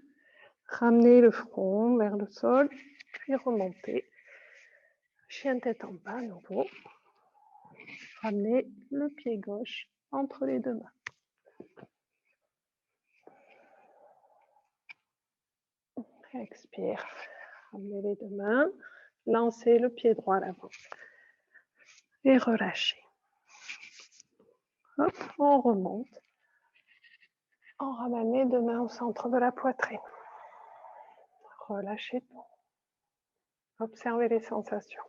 Ramenez le front vers le sol, puis remontez. Chien tête en bas à nouveau. Ramenez le pied gauche entre les deux mains. Expire. Ramenez les deux mains. Lancez le pied droit à l'avant. Et relâchez. Hop, on remonte. On ramène les deux mains au centre de la poitrine. Relâchez tout. Observez les sensations.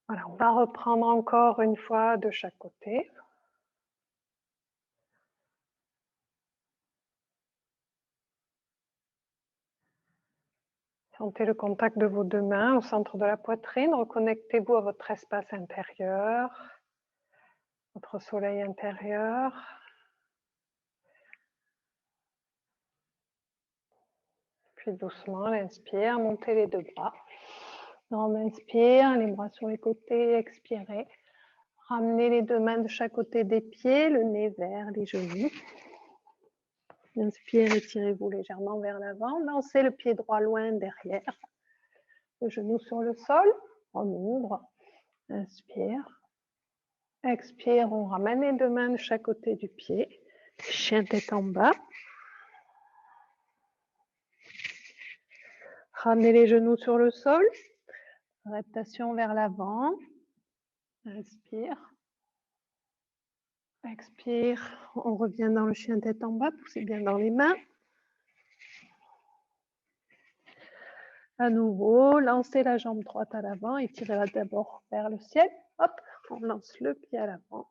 Voilà, on va reprendre encore une fois de chaque côté. Sentez le contact de vos deux mains au centre de la poitrine. Reconnectez-vous à votre espace intérieur, votre soleil intérieur. Puis doucement, on inspire, montez les deux bras. On inspire, les bras sur les côtés, expirez. Ramenez les deux mains de chaque côté des pieds, le nez vers les genoux. Inspire, étirez-vous légèrement vers l'avant. Lancez le pied droit loin derrière. Le genou sur le sol. On ouvre. Inspire. Expire, on ramène les deux mains de chaque côté du pied. Chien tête en bas. Ramenez les genoux sur le sol. Adaptation vers l'avant. Inspire. Expire, on revient dans le chien tête en bas, poussez bien dans les mains. À nouveau, lancez la jambe droite à l'avant, étirez-la d'abord vers le ciel. Hop, on lance le pied à l'avant.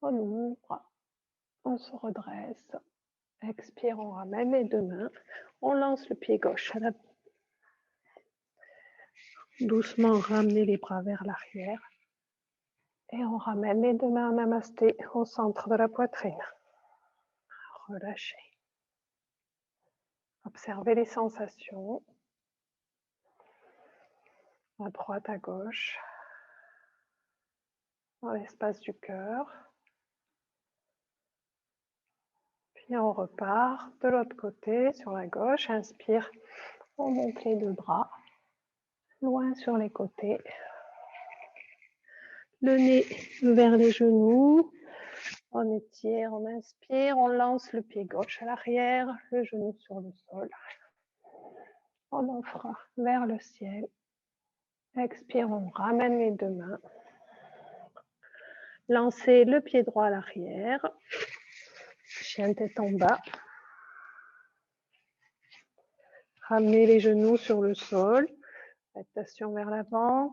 On ouvre, on se redresse. Expire, on ramène les deux mains. On lance le pied gauche à l'avant. Doucement, ramenez les bras vers l'arrière. Et on ramène les deux mains en namasté au centre de la poitrine. Relâchez. Observez les sensations. À droite, à gauche. Dans l'espace du cœur. Puis on repart de l'autre côté, sur la gauche. Inspire, on monte les deux bras. Loin sur les côtés. Le nez vers les genoux. On étire, on inspire, on lance le pied gauche à l'arrière, le genou sur le sol. On offre vers le ciel. Expire, on ramène les deux mains. Lancez le pied droit à l'arrière. Chien tête en bas. Ramenez les genoux sur le sol. Adaptation vers l'avant.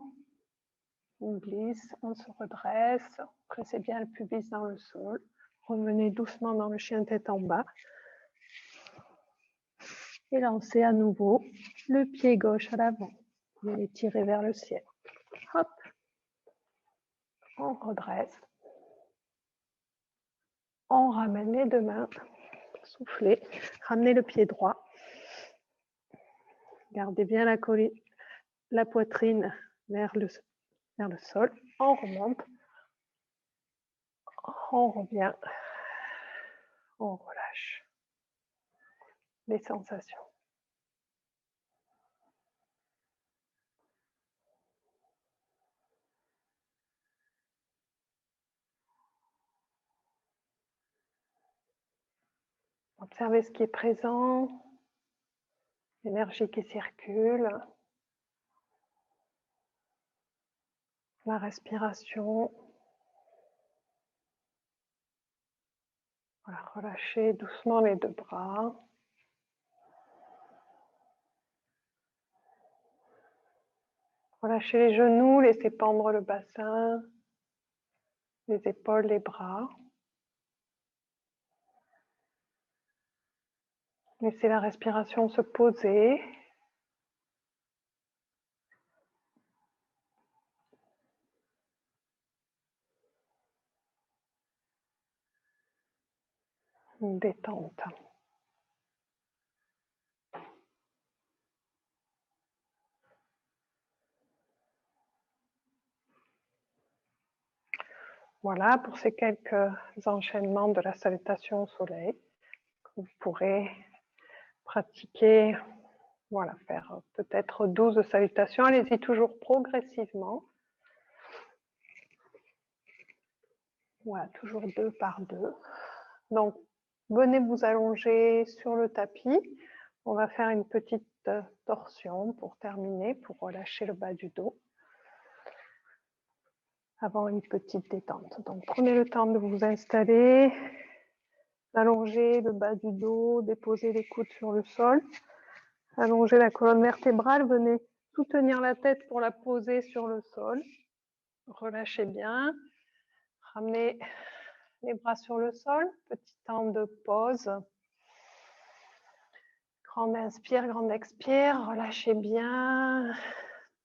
On glisse, on se redresse. Pressez bien le pubis dans le sol. Revenez doucement dans le chien tête en bas. Et lancez à nouveau le pied gauche à l'avant. Vous allez tirer vers le ciel. Hop. On redresse. On ramène les deux mains. Soufflez. Ramenez le pied droit. Gardez bien la poitrine vers le sol. On remonte. On revient. On relâche. les sensations. Observez ce qui est présent, l'énergie qui circule, la respiration. Voilà, relâchez doucement les 2 bras. Relâchez les genoux, laissez pendre le bassin, les épaules, les bras. Laissez la respiration se poser. Une détente. Voilà pour ces quelques enchaînements de la salutation au soleil que vous pourrez pratiquer. Voilà, faire peut-être 12 salutations. Allez-y toujours progressivement. Voilà, toujours 2 par 2. Donc, venez vous allonger sur le tapis. On va faire une petite torsion pour terminer, pour relâcher le bas du dos. Avant une petite détente. Donc, prenez le temps de vous installer, allonger le bas du dos, déposer les coudes sur le sol, allonger la colonne vertébrale, venez soutenir la tête pour la poser sur le sol. Relâchez bien, ramenez les bras sur le sol, petit temps de pause. Grande inspire, grande expire, relâchez bien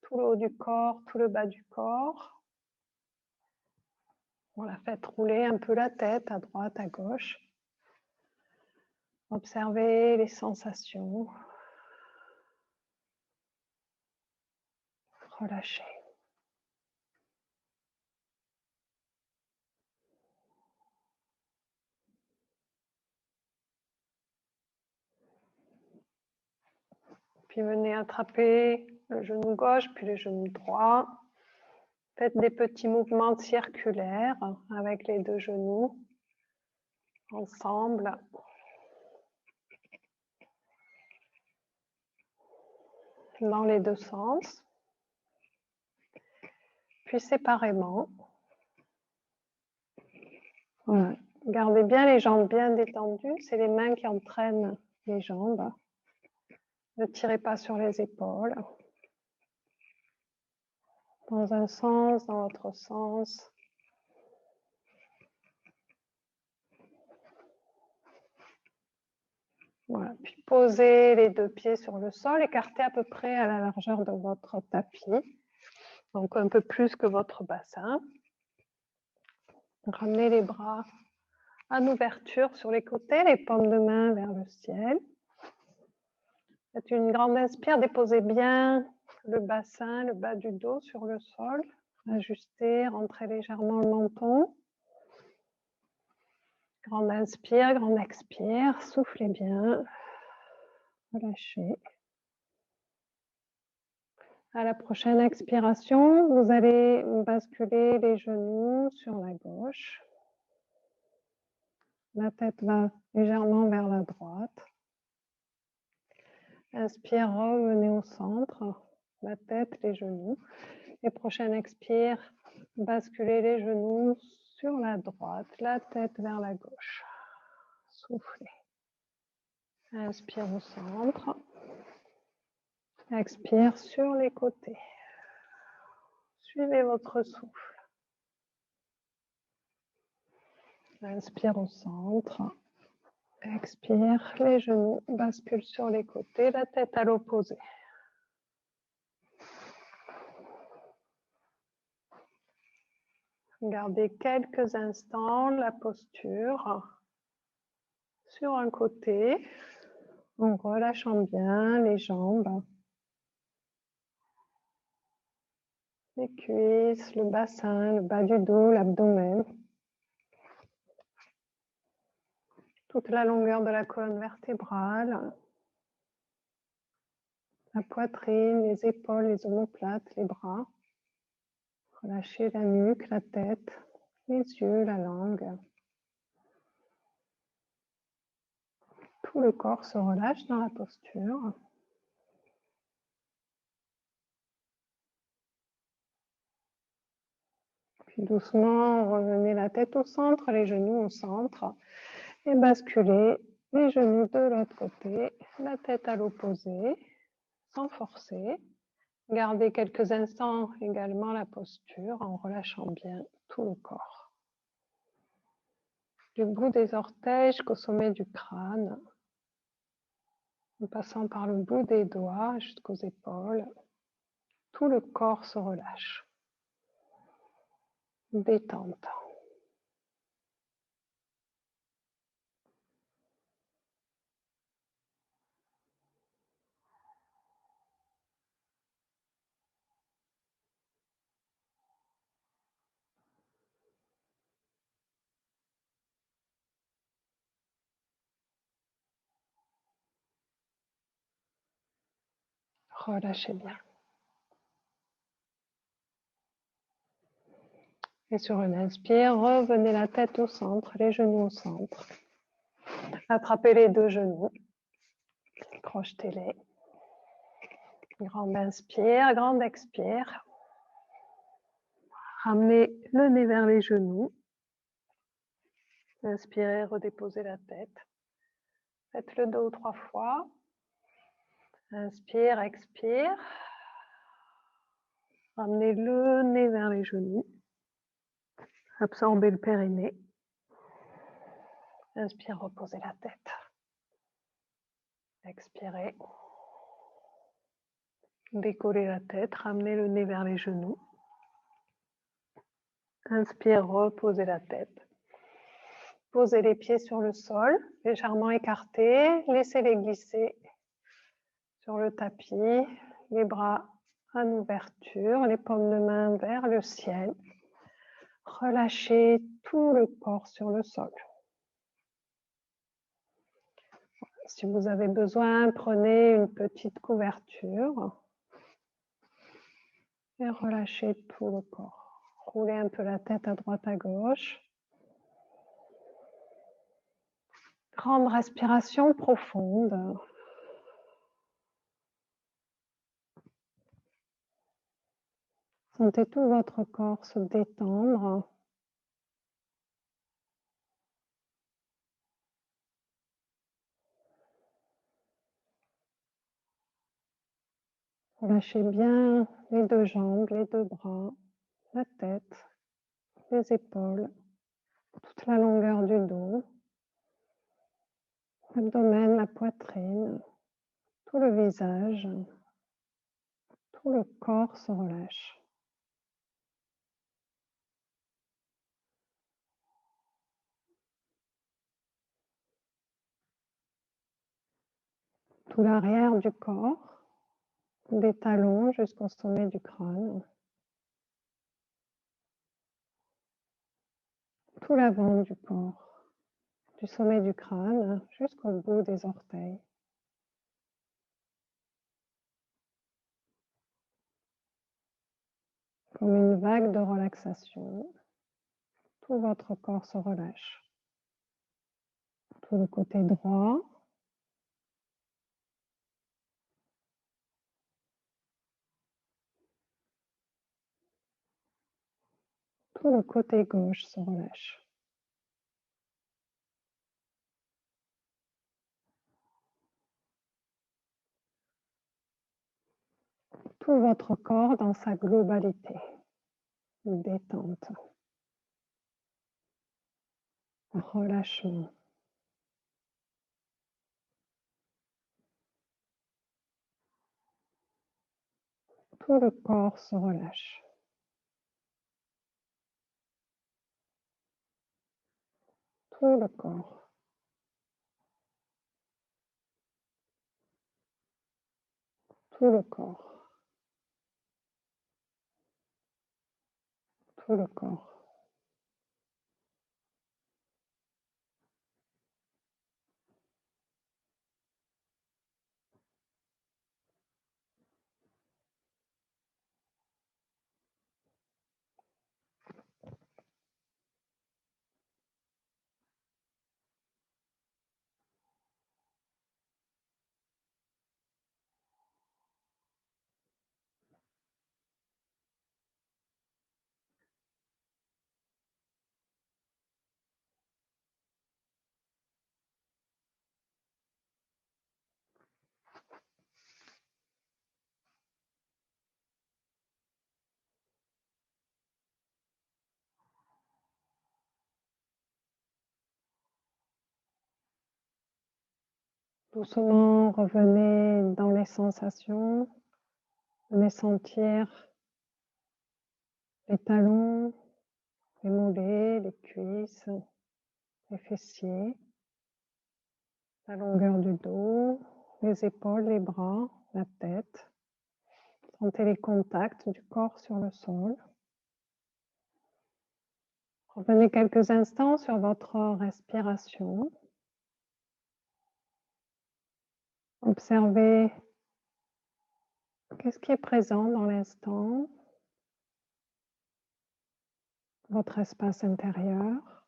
tout le haut du corps, tout le bas du corps. Voilà, faites rouler un peu la tête à droite, à gauche. Observez les sensations. Relâchez. Puis venez attraper le genou gauche, puis le genou droit. Faites des petits mouvements circulaires avec les 2 genoux ensemble. Dans les 2 sens. Puis séparément. Voilà. Gardez bien les jambes bien détendues. C'est les mains qui entraînent les jambes. Ne tirez pas sur les épaules. Dans un sens, dans l'autre sens. Voilà. Puis posez les 2 pieds sur le sol, écartez à peu près à la largeur de votre tapis. Donc un peu plus que votre bassin. Ramenez les bras en ouverture sur les côtés, les paumes de main vers le ciel. Faites une grande inspire, déposez bien le bassin, le bas du dos sur le sol. Ajustez, rentrez légèrement le menton. Grande inspire, grande expire, soufflez bien. Relâchez. À la prochaine expiration, vous allez basculer les genoux sur la gauche. La tête va légèrement vers la droite. Inspire, revenez au centre, la tête, les genoux. Et prochaine expire, basculez les genoux sur la droite, la tête vers la gauche. Soufflez. Inspire au centre. Expire sur les côtés. Suivez votre souffle. Inspire au centre. Expire, les genoux basculent sur les côtés, la tête à l'opposé. Gardez quelques instants la posture sur un côté, en relâchant bien les jambes, les cuisses, le bassin, le bas du dos, l'abdomen. Toute la longueur de la colonne vertébrale. la poitrine, les épaules, les omoplates, les bras. Relâchez la nuque, la tête, les yeux, la langue. Tout le corps se relâche dans la posture. Puis doucement, revenez la tête au centre, les genoux au centre et basculez les genoux de l'autre côté, la tête à l'opposé, sans forcer. Gardez quelques instants également la posture en relâchant bien tout le corps. Du bout des orteils jusqu'au sommet du crâne, en passant par le bout des doigts jusqu'aux épaules, tout le corps se relâche. Détente. Relâchez bien. Et sur une inspire, revenez la tête au centre, les genoux au centre. Attrapez les deux genoux. Crochetez-les. Grande inspire, grande expire. Ramenez le nez vers les genoux. Inspirez, redéposez la tête. Faites-le 2 ou 3 fois. Inspire, expire. Ramenez le nez vers les genoux. Absorbez le périnée. Inspire, reposez la tête. Expirez. Décollez la tête, ramenez le nez vers les genoux. Inspire, reposez la tête. Posez les pieds sur le sol, légèrement écartés. Laissez-les glisser sur le tapis. Les bras en ouverture, les paumes de main vers le ciel. Relâchez tout le corps sur le sol. Si vous avez besoin, prenez une petite couverture et relâchez tout le corps. Roulez un peu la tête à droite, à gauche. Grande respiration profonde. Sentez tout votre corps se détendre. Lâchez bien les deux jambes, les deux bras, la tête, les épaules, toute la longueur du dos, l'abdomen, la poitrine, tout le visage, tout le corps se relâche. Tout l'arrière du corps, des talons jusqu'au sommet du crâne. Tout l'avant du corps, du sommet du crâne jusqu'au bout des orteils. Comme une vague de relaxation, tout votre corps se relâche. Tout le côté droit, tout le côté gauche se relâche. Tout votre corps dans sa globalité. Détente. Relâchement. Tout le corps se relâche. Tout le corps. Tout le corps. Tout le corps. Doucement, revenez dans les sensations. Venez sentir les talons, les mollets, les cuisses, les fessiers, la longueur du dos, les épaules, les bras, la tête. Sentez les contacts du corps sur le sol. Revenez quelques instants sur votre respiration. Observez qu'est-ce qui est présent dans l'instant, votre espace intérieur.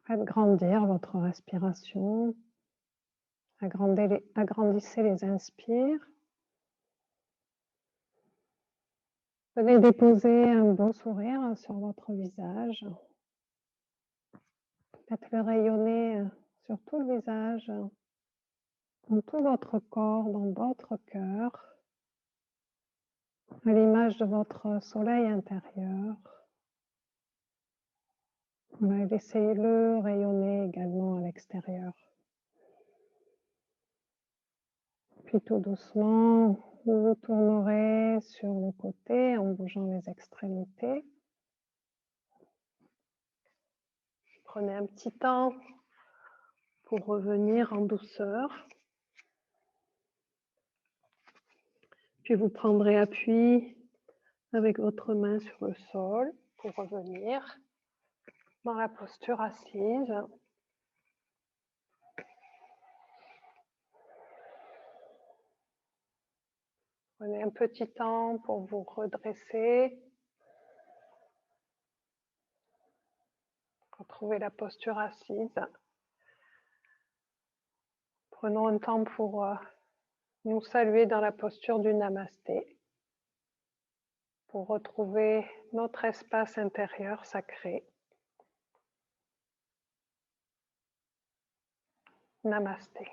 Faites grandir votre respiration. Agrandissez les inspires. Venez déposer un beau sourire sur votre visage. Faites-le rayonner sur tout le visage, dans tout votre corps, dans votre cœur, à l'image de votre soleil intérieur. Laissez-le rayonner également à l'extérieur. Puis tout doucement, vous vous tournerez sur le côté en bougeant les extrémités. Prenez un petit temps pour revenir en douceur. Puis vous prendrez appui avec votre main sur le sol pour revenir dans la posture assise. Prenez un petit temps pour vous redresser. Retrouvez la posture assise. Prenons un temps pour nous saluer dans la posture du Namasté, pour retrouver notre espace intérieur sacré. Namasté.